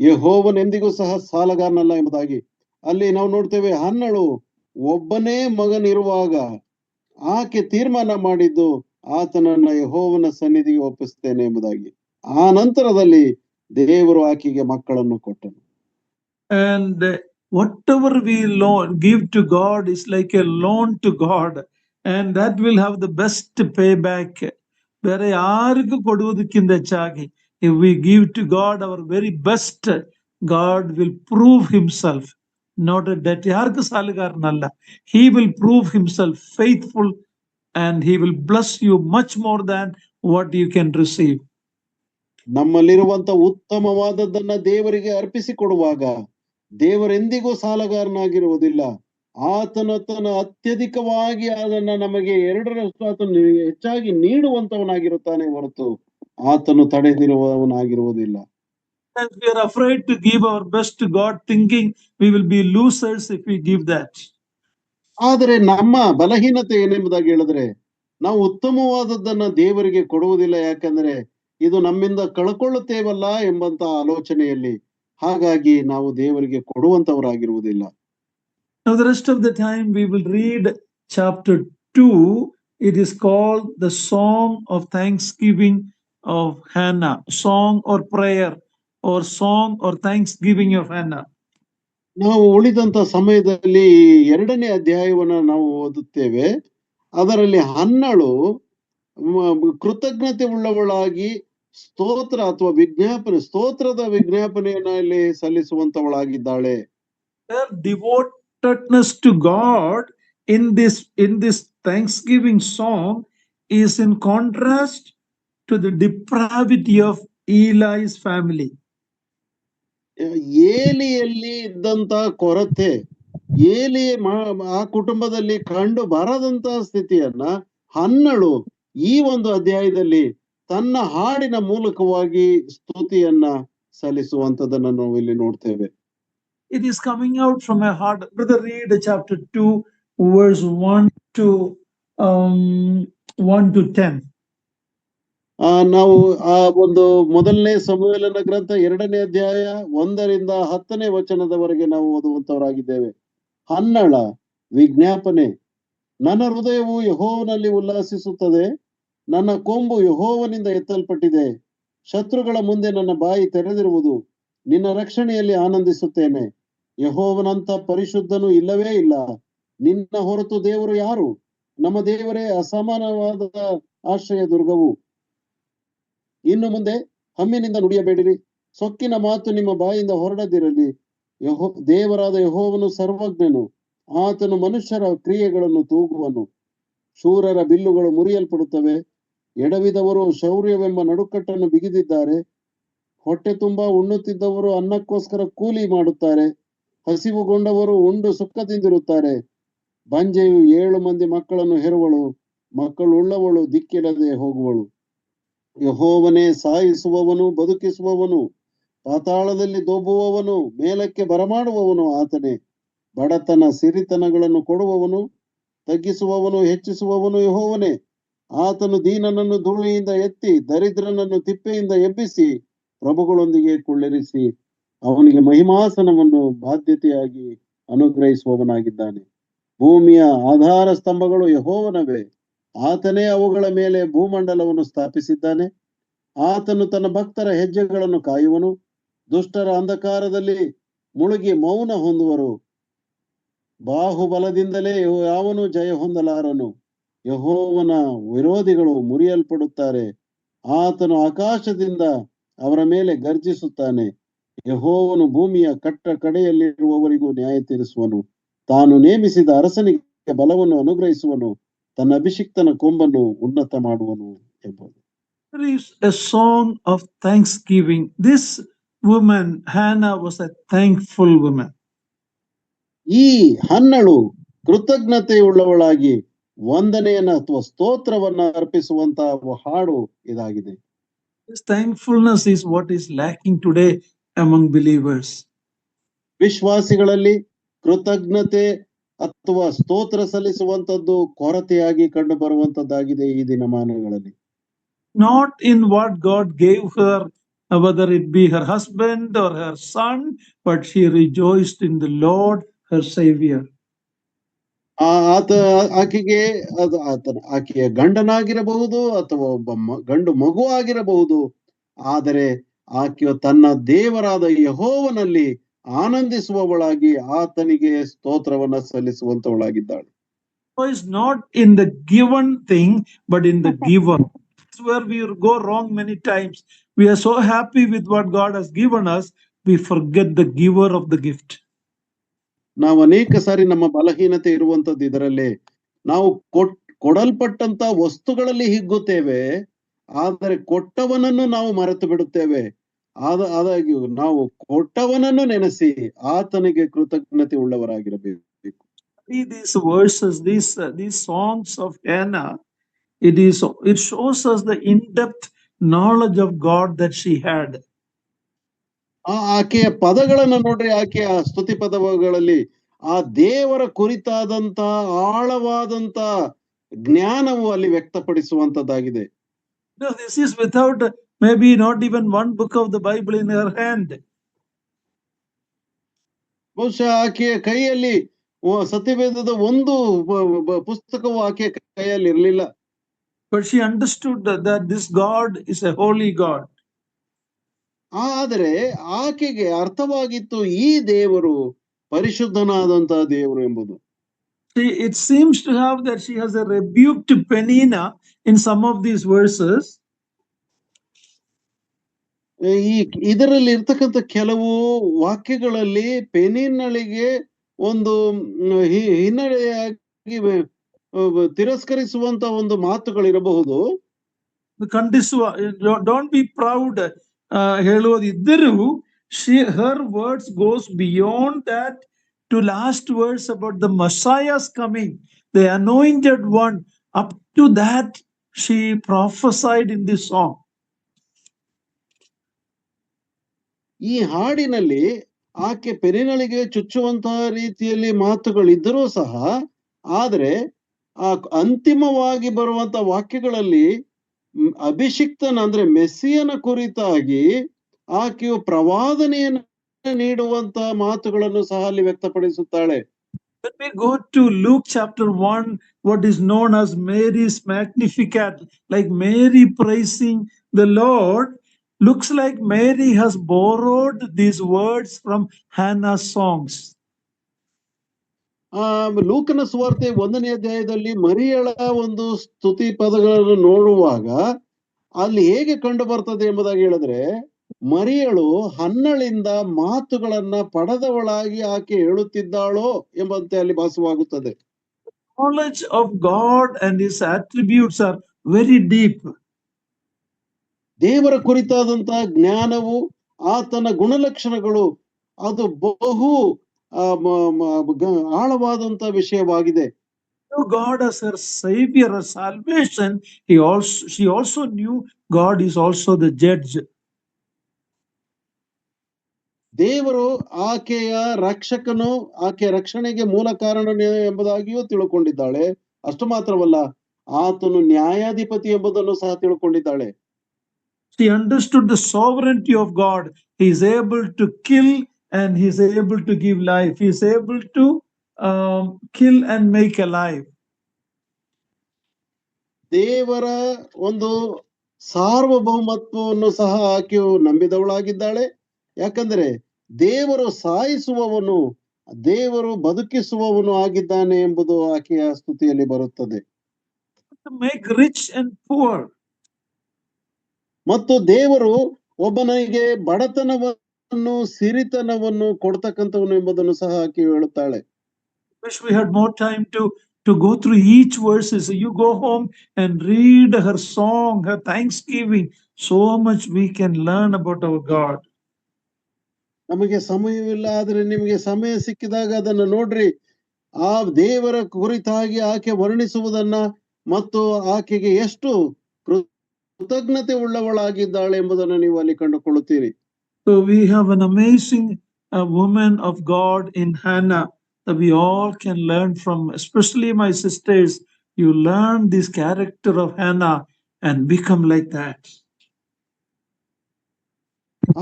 ಯೆಹೋವನೆಂದಿಗೂ ಸಹ ಸಾಲಗಾರನಲ್ಲ ಎಂಬುದಾಗಿ. ಅಲ್ಲಿ ನಾವು ನೋಡ್ತೇವೆ ಹನ್ನಳು ಒಬ್ಬನೇ ಮಗನಿರುವಾಗ ಆಕೆ ತೀರ್ಮಾನ ಮಾಡಿದ್ದು ಆತನನ್ನ ಯೆಹೋವನ ಸನ್ನಿಧಿಗೆ ಒಪ್ಪಿಸ್ತೇನೆ ಎಂಬುದಾಗಿ. ಆ ನಂತರದಲ್ಲಿ ದೇವರು ಆಕೆಗೆ ಮಕ್ಕಳನ್ನು ಕೊಟ್ಟನು. And whatever we give to God is like a loan to God, and that will have the best payback. ಬೇರೆ ಯಾರಿಗೂ ಕೊಡುವುದಕ್ಕಿಂತ ಹೆಚ್ಚಾಗಿ if we give to God our very best, God will prove himself not a debt. ಯಾರಿಗೂ ಸಾಲಗಾರನಲ್ಲ. He will prove himself faithful and he will bless you much more than what you can receive. ನಮ್ಮಲ್ಲಿರುವಂತ ಉತ್ತಮವಾದದ್ದನ್ನ ದೇವರಿಗೆ ಅರ್ಪಿಸಿ ಕೊಡುವಾಗ ದೇವರೆಂದಿಗೂ ಸಾಲಗಾರನಾಗಿರುವುದಿಲ್ಲ. ಆತನು ಅತ್ಯಧಿಕವಾಗಿ ಅದನ್ನ ನಮಗೆ 2ರಷ್ಟು ಆತನು ಹೆಚ್ಚಾಗಿ ನೀಡುವಂತವನಾಗಿರುತ್ತಾನೆ ಹೊರತು ಆತನು ತಡೆದಿರುವವನಾಗಿರುವುದಿಲ್ಲ. We are afraid to give our best to God, thinking we will be losers if we give that. ಆದರೆ ನಮ್ಮ ಬಲಹೀನತೆ ಏನೆಂಬುದಾಗಿ ಹೇಳಿದ್ರೆ, ನಾವು ಉತ್ತಮವಾದದ್ದನ್ನ ದೇವರಿಗೆ ಕೊಡುವುದಿಲ್ಲ. ಯಾಕಂದ್ರೆ ಇದು ನಮ್ಮಿಂದ ಕಳ್ಕೊಳ್ಳುತ್ತೇವಲ್ಲ ಎಂಬಂತ ಆಲೋಚನೆಯಲ್ಲಿ, ಹಾಗಾಗಿ ನಾವು ದೇವರಿಗೆ ಕೊಡುವಂತವರಾಗಿರುವುದಿಲ್ಲ. Now the rest of the time we will read chapter 2. It is called the Song of Thanksgiving of Hannah, song or prayer or song or thanksgiving of Hannah. ನಾವು ಉಳಿದಂತ ಸಮಯದಲ್ಲಿ 2ನೇ ಅಧ್ಯಾಯವನ್ನ ನಾವು ಓದುತ್ತೇವೆ. ಅದರಲ್ಲಿ ಹನ್ನಳು ಕೃತಜ್ಞತೆ ಉಳ್ಳವಳಾಗಿ ಸ್ತೋತ್ರ ಅಥವಾ ಸ್ತೋತ್ರದ ವಿಜ್ಞಾಪನೆಯಲ್ಲಿ ಸಲ್ಲಿಸುವಂತವಳಾಗಿದ್ದಾಳೆ. Her devotedness to God in this thanksgiving song is in contrast to the depravity of Eli's family. ಏಲಿಯಲ್ಲಿ ಇದ್ದಂತ ಕೊರತೆ, ಏಲಿ ಆ ಕುಟುಂಬದಲ್ಲಿ ಕಂಡು ಬರದಂತ ಸ್ಥಿತಿಯನ್ನ ಹನ್ನಳು ಈ ಒಂದು ಅಧ್ಯಾಯದಲ್ಲಿ ತನ್ನ ಹಾಡಿನ ಮೂಲಕವಾಗಿ ಸ್ತುತಿಯನ್ನ ಸಲ್ಲಿಸುವಂತದನ್ನ ನಾವು ಇಲ್ಲಿ ನೋಡ್ತೇವೆ. It is coming out from a heart. Brother, read chapter 2, verse 1 to 10. ನಾವು ಆ ಒಂದು ಮೊದಲನೇ ಸಮುವೇಲನ ಗ್ರಂಥ 2ನೇ ಅಧ್ಯಾಯ 1ರಿಂದ 10ನೇ ವಚನದವರೆಗೆ ನಾವು ಓದುವಂತವರಾಗಿದ್ದೇವೆ. ಹನ್ನಳ ವಿಜ್ಞಾಪನೆ. ನನ್ನ ಹೃದಯವು ಯೆಹೋವನಲ್ಲಿ ಉಲ್ಲಾಸಿಸುತ್ತದೆ, ನನ್ನ ಕೊಂಬು ಯೆಹೋವನಿಂದ ಎತ್ತಲ್ಪಟ್ಟಿದೆ. ಶತ್ರುಗಳ ಮುಂದೆ ನನ್ನ ಬಾಯಿ ತೆರೆದಿರುವುದು, ನಿನ್ನ ರಕ್ಷಣೆಯಲ್ಲಿ ಆನಂದಿಸುತ್ತೇನೆ. ಯೆಹೋವನಂತ ಪರಿಶುದ್ಧನು ಇಲ್ಲವೇ ಇಲ್ಲ, ನಿನ್ನ ಹೊರತು ದೇವರು ಯಾರು? ನಮ್ಮ ದೇವರೇ ಅಸಮಾನವಾದ ಆಶ್ರಯ ದುರ್ಗವು. ಇನ್ನು ಮುಂದೆ ಹಮ್ಮಿನಿಂದ ನುಡಿಯಬೇಡಿರಿ, ಸೊಕ್ಕಿನ ಮಾತು ನಿಮ್ಮ ಬಾಯಿಂದ ಹೊರಡದಿರಲಿ. ದೇವರಾದ ಯೆಹೋವನು ಸರ್ವಜ್ಞನು, ಆತನು ಮನುಷ್ಯರ ಕ್ರಿಯೆಗಳನ್ನು ತೂಗುವನು. ಶೂರರ ಬಿಲ್ಲುಗಳು ಮುರಿಯಲ್ಪಡುತ್ತವೆ, ಎಡವಿದವರು ಶೌರ್ಯವೆಂಬ ನಡುಕಟ್ಟನ್ನು ಬಿಗಿದಿದ್ದಾರೆ. ಹೊಟ್ಟೆ ತುಂಬಾ ಉಣ್ಣುತ್ತಿದ್ದವರು ಅನ್ನಕ್ಕೋಸ್ಕರ ಕೂಲಿ ಮಾಡುತ್ತಾರೆ, ಹಸಿವುಗೊಂಡವರು ಉಂಡು ಸುಖದಿಂದಿರುತ್ತಾರೆ. ಬಂಜೆಯು 7 ಮಂದಿ ಮಕ್ಕಳನ್ನು ಹೆರುವಳು, ಮಕ್ಕಳುಳ್ಳವಳು ದಿಕ್ಕಿಲ್ಲದೆ ಹೋಗುವಳು. ಯೆಹೋವನೇ ಸಾಯಿಸುವವನು, ಬದುಕಿಸುವವನು, ಪಾತಾಳದಲ್ಲಿ ದೋಬುವವನು, ಮೇಲಕ್ಕೆ ಬರಮಾಡುವವನು ಆತನೇ. ಬಡತನ ಸಿರಿತನಗಳನ್ನು ಕೊಡುವವನು, ತಗ್ಗಿಸುವವನು, ಹೆಚ್ಚಿಸುವವನು ಯೆಹೋವನೇ. ಆತನು ದೀನನನ್ನು ಧೂಳಿಯಿಂದ ಎತ್ತಿ, ದರಿದ್ರನನ್ನು ತಿಪ್ಪೆಯಿಂದ ಎಬ್ಬಿಸಿ, ಪ್ರಭುಗಳೊಂದಿಗೆ ಕುಳ್ಳಿರಿಸಿ, ಅವನಿಗೆ ಮಹಿಮಾಸನವನ್ನು ಬಾಧ್ಯತೆಯಾಗಿ ಅನುಗ್ರಹಿಸುವವನಾಗಿದ್ದಾನೆ. ಭೂಮಿಯ ಆಧಾರ ಸ್ತಂಭಗಳು ಯೆಹೋವನವೇ, ಆತನೇ ಅವುಗಳ ಮೇಲೆ ಭೂಮಂಡಲವನ್ನು ಸ್ಥಾಪಿಸಿದ್ದಾನೆ. ಆತನು ತನ್ನ ಭಕ್ತರ ಹೆಜ್ಜೆಗಳನ್ನು ಕಾಯುವನು. ದುಷ್ಟರ ಅಂಧಕಾರದಲ್ಲಿ ಮುಳುಗಿ ಮೌನ ಹೊಂದುವರು. ಬಾಹುಬಲದಿಂದಲೇ ಯಾವನು ಜಯ ಹೊಂದಲಾರನು. ಯೆಹೋವನ ವಿರೋಧಿಗಳು ಮುರಿಯಲ್ಪಡುತ್ತಾರೆ. ಆತನು ಆಕಾಶದಿಂದ ಅವರ ಮೇಲೆ ಗರ್ಜಿಸುತ್ತಾನೆ. ಯೆಹೋವನು ಭೂಮಿಯ ಕಡೆಯಲ್ಲಿರುವವರಿಗೂ ನ್ಯಾಯ ತೀರಿಸುವನು. ತಾನು ನೇಮಿಸಿದ ಅರಸನಿಗೆ ಬಲವನ್ನು ಅನುಗ್ರಹಿಸುವನು, ತನ್ನ ಅಭಿಷಿಕ್ತನ ಕೊಂಬನ್ನು ಉನ್ನತ ಮಾಡುವನು ಎಂಬುದು. There is a song of thanksgiving. This woman, Hannah, was a thankful woman. ಈ ಹನ್ನಳು ಕೃತಜ್ಞತೆಯುಳ್ಳವಳಾಗಿ ವಂದನೆಯನ್ನ ಅಥವಾ ಸ್ತೋತ್ರವನ್ನ ಅರ್ಪಿಸುವಂತ ಹಾಡು ಇದಾಗಿದೆ. This thankfulness is what is lacking today among believers. ವಿಶ್ವಾಸಿಗಳಲ್ಲಿ ಕೃತಜ್ಞತೆ ಅಥವಾ ಸ್ತೋತ್ರ ಸಲ್ಲಿಸುವಂತದ್ದು ಕೊರತೆಯಾಗಿ ಕಂಡು ಬರುವಂತದ್ದಾಗಿದೆ ಈ ದಿನಮಾನಗಳಲ್ಲಿ. Not in what God gave her, whether it be her husband or her son, but she rejoiced in the Lord, her Savior. ಆಕೆಯ ಗಂಡನಾಗಿರಬಹುದು ಅಥವಾ ಒಬ್ಬ ಗಂಡು ಮಗು ಆಗಿರಬಹುದು, ಆದರೆ ಆಕೆಯು ತನ್ನ ದೇವರಾದ ಯೆಹೋವನಲ್ಲಿ ಆನಂದಿಸುವವಳಾಗಿ ಆತನಿಗೆ ಸ್ತೋತ್ರವನ್ನ ಸಲ್ಲಿಸುವಂತವಳಾಗಿದ್ದಾಳೆ. Is not in the given thing, but in the giver. That's where we go wrong many times. We are so happy with what God has given us, we forget the giver of the gift. ನಾವು ಅನೇಕ ಸಾರಿ ನಮ್ಮ ಬಲಹೀನತೆ ಇರುವಂತದ್ದು ಇದರಲ್ಲೇ. ನಾವು ಕೊಡಲ್ಪಟ್ಟಂತ ವಸ್ತುಗಳಲ್ಲಿ ಹಿಗ್ಗುತ್ತೇವೆ, ಆದರೆ ಕೊಟ್ಟವನನ್ನು ನಾವು ಮರೆತು ಬಿಡುತ್ತೇವೆ. ಆದಾಗ್ಯೂ ನಾವು ಕೊಟ್ಟವನನ್ನು ನೆನೆಸಿ ಆತನಿಗೆ ಕೃತಜ್ಞತೆ ಉಳ್ಳವರಾಗಿರಬೇಕು. These verses, these songs of Hannah, it shows us the in-depth knowledge of God that she had. ಆಕೆಯ ಪದಗಳನ್ನ ನೋಡ್ರಿ, ಆಕೆಯ ಸ್ತುತಿ ಪದಗಳಲ್ಲಿ ಆ ದೇವರ ಕುರಿತಾದಂತ ಆಳವಾದಂತ ಜ್ಞಾನವು ಅಲ್ಲಿ ವ್ಯಕ್ತಪಡಿಸುವಂತದ್ದಾಗಿದೆ. No, this is without maybe not even one book of the Bible in her hand. ಬಹುಶಃ ಆಕೆಯ ಕೈಯಲ್ಲಿ ಸತ್ಯವೇದದ ಒಂದು ಪುಸ್ತಕವು ಆಕೆಯ ಕೈಯಲ್ಲಿ ಇರಲಿಲ್ಲ. But she understood that this God is a holy God. ಆದರೆ ಆಕೆಗೆ ಅರ್ಥವಾಗಿತ್ತು ಈ ದೇವರು ಪರಿಶುದ್ಧನಾದಂತಹ ದೇವರು ಎಂಬುದು. It seems to have that she has a rebuke to Penina in some of these verses. ಇದರಲ್ಲಿ ಇರ್ತಕ್ಕಂಥ ಕೆಲವು ವಾಕ್ಯಗಳಲ್ಲಿ ಪೆನಿನ್ನಳಿಗೆ ಒಂದು ಹಿನ್ನಡೆಯಾಗಿ ತಿರಸ್ಕರಿಸುವಂತ ಒಂದು ಮಾತುಗಳಿರಬಹುದು. ಖಂಡಿಸುವ, ಡೋಂಟ್ ಬಿ ಪ್ರೌಡ್ ಹೇಳುವುದಿದ್ದರೂ her words goes beyond that to last verse about the Messiah's coming, the anointed one. Up to that she prophesied in this song. ಈ ಹಾಡಿನಲ್ಲಿ ಆಕೆ ಪೆನಿನಳಿಗೆ ಚುಚ್ಚುವಂತಹ ರೀತಿಯಲ್ಲಿ ಮಾತುಗಳಿದ್ದರೂ ಸಹ, ಆದ್ರೆ ಆ ಅಂತಿಮವಾಗಿ ಬರುವಂತ ವಾಕ್ಯಗಳಲ್ಲಿ ಅಭಿಷಿಕ್ತನ ಅಂದ್ರೆ ಮೆಸ್ಸಿಯನ ಕುರಿತಾಗಿ ಆಕೆಯು ಪ್ರವಾದನೆಯನ್ನು ನೀಡುವಂತ ಮಾತುಗಳನ್ನು ಸಹ ಅಲ್ಲಿ ವ್ಯಕ್ತಪಡಿಸುತ್ತಾಳೆ. When we go to Luke chapter 1, what is known as Mary's Magnificat, like Mary praising the Lord, looks like Mary has borrowed these words from Hannah's songs. ಲೂಕನ ಸುವಾರ್ತೆ 1ನೇ ಅಧ್ಯಾಯದಲ್ಲಿ ಮರಿಯಳ ಒಂದು ಸ್ತುತಿ ಪದಗಳನ್ನು ನೋಡುವಾಗ ಅಲ್ಲಿ ಹೇಗೆ ಕಂಡು ಬರ್ತದೆ ಎಂಬುದಾಗಿ ಹೇಳಿದ್ರೆ, ಮರಿಯಳು ಹನ್ನಳಿಂದ ಮಾತುಗಳನ್ನ ಪಡೆದವಳಾಗಿ ಆಕೆ ಹೇಳುತ್ತಿದ್ದಾಳೋ ಎಂಬಂತೆ ಅಲ್ಲಿ ಭಾಸವಾಗುತ್ತದೆ. Knowledge of God and his attributes are very deep. ದೇವರ ಕುರಿತಾದಂತಹ ಜ್ಞಾನವು, ಆತನ ಗುಣಲಕ್ಷಣಗಳು, ಅದು ಬಹು ಆಳವಾದಂತ ವಿಷಯವಾಗಿದೆ. God as her savior, her salvation, she also knew God is also the judge. ದೇವರು ಆಕೆಯ ರಕ್ಷಕನು, ಆಕೆಯ ರಕ್ಷಣೆಗೆ ಮೂಲ ಕಾರಣ ಎಂಬುದಾಗಿಯೂ ತಿಳ್ಕೊಂಡಿದ್ದಾಳೆ. ಅಷ್ಟು ಮಾತ್ರವಲ್ಲ, ಆತನು ನ್ಯಾಯಾಧಿಪತಿ ಎಂಬುದನ್ನು ಸಹ ತಿಳ್ಕೊಂಡಿದ್ದಾಳೆ. She understood the sovereignty of God. He is able to kill and he is able to give life. He is able to kill and make alive. ದೇವರ ಒಂದು ಸಾರ್ವಭೌಮತ್ವವನ್ನು ಸಹ ಆಕೆಯು ನಂಬಿದವಳಾಗಿದ್ದಾಳೆ. ಯಾಕಂದ್ರೆ ದೇವರು ಸಾಯಿಸುವವನು, ದೇವರು ಬದುಕಿಸುವವನು ಆಗಿದ್ದಾನೆ ಎಂಬುದು ಆಕೆಯ ಸ್ತುತಿಯಲ್ಲಿ ಬರುತ್ತದೆ. To make rich and poor. ಮತ್ತು ದೇವರು ಒಬ್ಬನಿಗೆ ಬಡತನವನ್ನು ಸಿರಿತನವನ್ನು ಕೊಡ್ತಕ್ಕಂಥವನು ಎಂಬುದನ್ನು ಸಹ ಆಕೆ ಹೇಳುತ್ತಾಳೆ. Wish we had more time to go through each verses. You go home and read her song, her thanksgiving. So much we can learn about our God. ನಮಗೆ ಸಮಯವಿಲ್ಲ, ಆದ್ರೆ ನಿಮಗೆ ಸಮಯ ಸಿಕ್ಕಿದಾಗ ಅದನ್ನು ನೋಡ್ರಿ. ಆ ದೇವರ ಕುರಿತಾಗಿ ಆಕೆ ವರ್ಣಿಸುವುದನ್ನ ಮತ್ತು ಆಕೆಗೆ ಎಷ್ಟು ಕೃತಜ್ಞತೆ ಉಳ್ಳವಳಾಗಿದ್ದಾಳೆ ಎಂಬುದನ್ನು ನೀವು ಅಲ್ಲಿ ಕಂಡುಕೊಳ್ಳುತ್ತೀರಿ. So we have an amazing woman of God in Hannah that we all can learn from, especially my sisters. You learn this character of Hannah and become like that.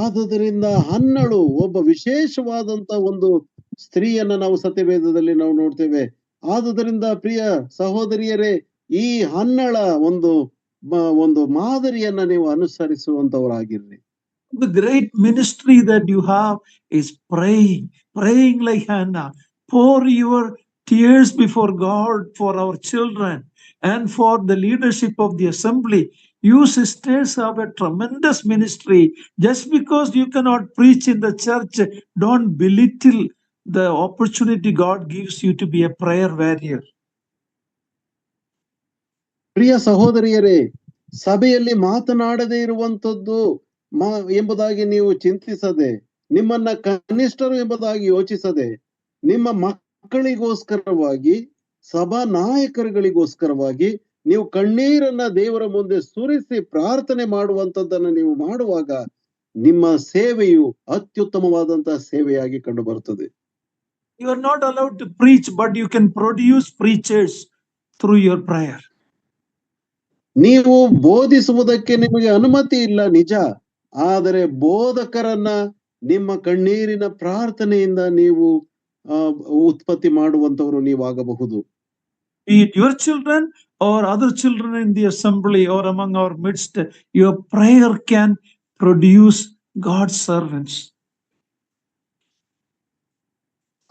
ಆದುದರಿಂದ ಹನ್ನಳು ಒಬ್ಬ ವಿಶೇಷವಾದಂತ ಒಂದು ಸ್ತ್ರೀಯನ್ನ ನಾವು ಸತ್ಯವೇದದಲ್ಲಿ ನಾವು ನೋಡ್ತೇವೆ. ಆದುದರಿಂದ ಪ್ರಿಯ ಸಹೋದರಿಯರೇ, ಈ ಹನ್ನಳ ಒಂದು ಮಾದರಿಯನ್ನ ನೀವು ಅನುಸರಿಸುವಂತವರಾಗಿರ್ರಿ. The great ministry that you have is praying like Hannah. Pour your tears before God for our children and for the leadership of the assembly. You sisters have a tremendous ministry. Just because you cannot preach in the church, don't belittle the opportunity God gives you to be a prayer warrior. ಪ್ರಿಯ ಸಹೋದರಿಯರೇ, ಸಭೆಯಲ್ಲಿ ಮಾತನಾಡದೇ ಇರುವಂತದ್ದು ಎಂಬುದಾಗಿ ನೀವು ಚಿಂತಿಸದೆ, ನಿಮ್ಮನ್ನ ಕನಿಷ್ಠರು ಎಂಬುದಾಗಿ ಯೋಚಿಸದೆ, ನಿಮ್ಮ ಮಕ್ಕಳಿಗೋಸ್ಕರವಾಗಿ, ಸಭಾ ನಾಯಕರುಗಳಿಗೋಸ್ಕರವಾಗಿ ನೀವು ಕಣ್ಣೀರನ್ನ ದೇವರ ಮುಂದೆ ಸುರಿಸಿ ಪ್ರಾರ್ಥನೆ ಮಾಡುವಂತದ್ದನ್ನ ನೀವು ಮಾಡುವಾಗ ನಿಮ್ಮ ಸೇವೆಯು ಅತ್ಯುತ್ತಮವಾದಂತಹ ಸೇವೆಯಾಗಿ ಕಂಡು ಬರುತ್ತದೆ. You are not allowed to preach, but you can produce preachers through your prayer. ನೀವು ಬೋಧಿಸುವುದಕ್ಕೆ ನಿಮಗೆ ಅನುಮತಿ ಇಲ್ಲ, ನಿಜ. ಆದರೆ ಬೋಧಕರನ್ನ ನಿಮ್ಮ ಕಣ್ಣೀರಿನ ಪ್ರಾರ್ಥನೆಯಿಂದ ನೀವು ಉತ್ಪತ್ತಿ ಮಾಡುವಂತವರು ನೀವಾಗಬಹುದು. Be it your children or other children in the assembly or among our midst, your prayer can produce God's servants.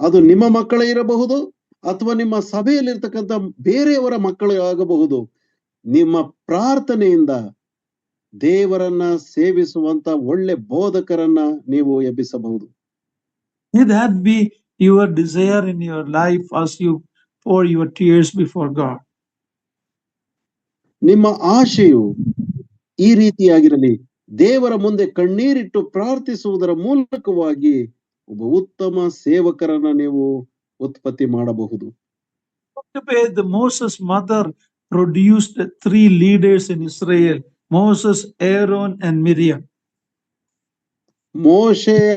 ಅದು ನಿಮ್ಮ ಮಕ್ಕಳೇ ಇರಬಹುದು ಅಥವಾ ನಿಮ್ಮ ಸಭೆಯಲ್ಲಿರ್ತಕ್ಕಂಥ ಬೇರೆಯವರ ಮಕ್ಕಳು ಆಗಬಹುದು. ನಿಮ್ಮ ಪ್ರಾರ್ಥನೆಯಿಂದ ದೇವರನ್ನ ಸೇವಿಸುವಂತ ಒಳ್ಳೆ ಬೋಧಕರನ್ನ ನೀವು ಎಬ್ಬಿಸಬಹುದು. May that be your desire in your life as you pour your tears before God. ನಿಮ್ಮ ಆಶೆಯು ಈ ರೀತಿಯಾಗಿರಲಿ. ದೇವರ ಮುಂದೆ ಕಣ್ಣೀರಿಟ್ಟು ಪ್ರಾರ್ಥಿಸುವುದರ ಮೂಲಕವಾಗಿ ಒಬ್ಬ ಉತ್ತಮ ಸೇವಕರನ್ನ ನೀವು ಉತ್ಪತ್ತಿ ಮಾಡಬಹುದು. The Moses' mother produced 3 leaders in Israel: Moses, Aaron, and Miriam. ಮೋಶೆಯ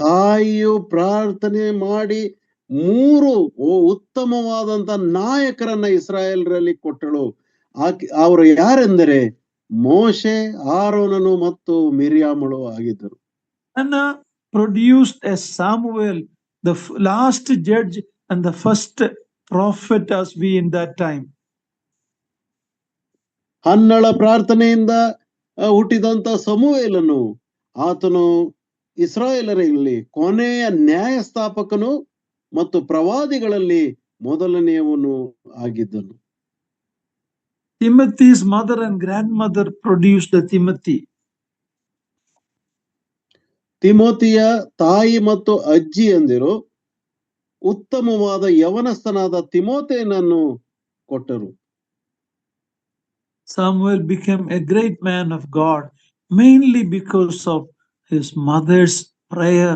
ತಾಯಿಯು ಪ್ರಾರ್ಥನೆ ಮಾಡಿ 3 ಉತ್ತಮವಾದಂತ ನಾಯಕರನ್ನ ಇಸ್ರಾಯೇಲರಲ್ಲಿ ಕೊಟ್ಟಳು. ಅವರು ಯಾರೆಂದರೆ ಮೋಶೆ, ಆರೋನನು ಮತ್ತು ಮಿರಿಯಾಮಳು ಆಗಿದ್ದರು. Hannah produced a Samuel, the last judge and the first prophet as we in that time. ಹನ್ನಳ ಪ್ರಾರ್ಥನೆಯಿಂದ ಹುಟ್ಟಿದಂತ ಸಮುವೇಲನು, ಆತನು ಇಸ್ರಾಯೇಲರಲ್ಲಿ ಕೊನೆಯ ನ್ಯಾಯಸ್ಥಾಪಕನು ಮತ್ತು ಪ್ರವಾದಿಗಳಲ್ಲಿ ಮೊದಲನೆಯವನು ಆಗಿದ್ದನು. Timothy's mother and grandmother produced Timothy. ತಿಮೋತಿಯ ತಾಯಿ ಮತ್ತು ಅಜ್ಜಿ ಎಂದಿರು ಉತ್ತಮವಾದ ಯವನಸ್ಥನಾದ ತಿಮೋಥೆಯನನ್ನು ಕೊಟ್ಟರು. Samuel became a great man of God mainly because of his mother's prayer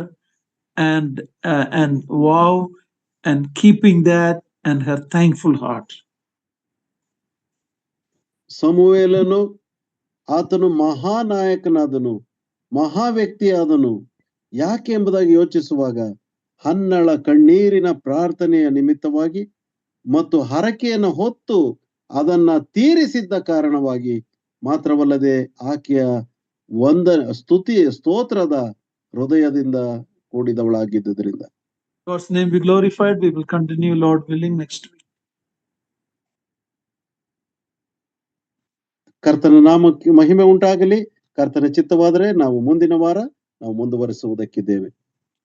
and vow and keeping that and her thankful heart. ಸಮುವೇಲನು ಆತನು ಮಹಾನಾಯಕನಾದನು, ಮಹಾ ವ್ಯಕ್ತಿಯಾದನು. ಯಾಕೆ ಎಂಬುದಾಗಿ ಯೋಚಿಸುವಾಗ ಹನ್ನಳ ಕಣ್ಣೀರಿನ ಪ್ರಾರ್ಥನೆಯ ನಿಮಿತ್ತವಾಗಿ ಮತ್ತು ಹರಕೆಯನ್ನು ಹೊತ್ತು ಅದನ್ನ ತೀರಿಸಿದ್ದ ಕಾರಣವಾಗಿ ಮಾತ್ರವಲ್ಲದೆ ಆಕೆಯ ಸ್ತೋತ್ರದ ಹೃದಯದಿಂದ ಕೂಡಿದವಳಾಗಿದ್ದರಿಂದ. God's name be glorified. We will continue, Lord willing, next week. ಕರ್ತನ ನಾಮಕ್ಕೆ ಮಹಿಮೆ ಉಂಟಾಗಲಿ. ಕರ್ತನ ಚಿತ್ತವಾದರೆ ನಾವು ಮುಂದಿನ ವಾರ ನಾವು ಮುಂದುವರಿಸುವುದಕ್ಕಿದ್ದೇವೆ.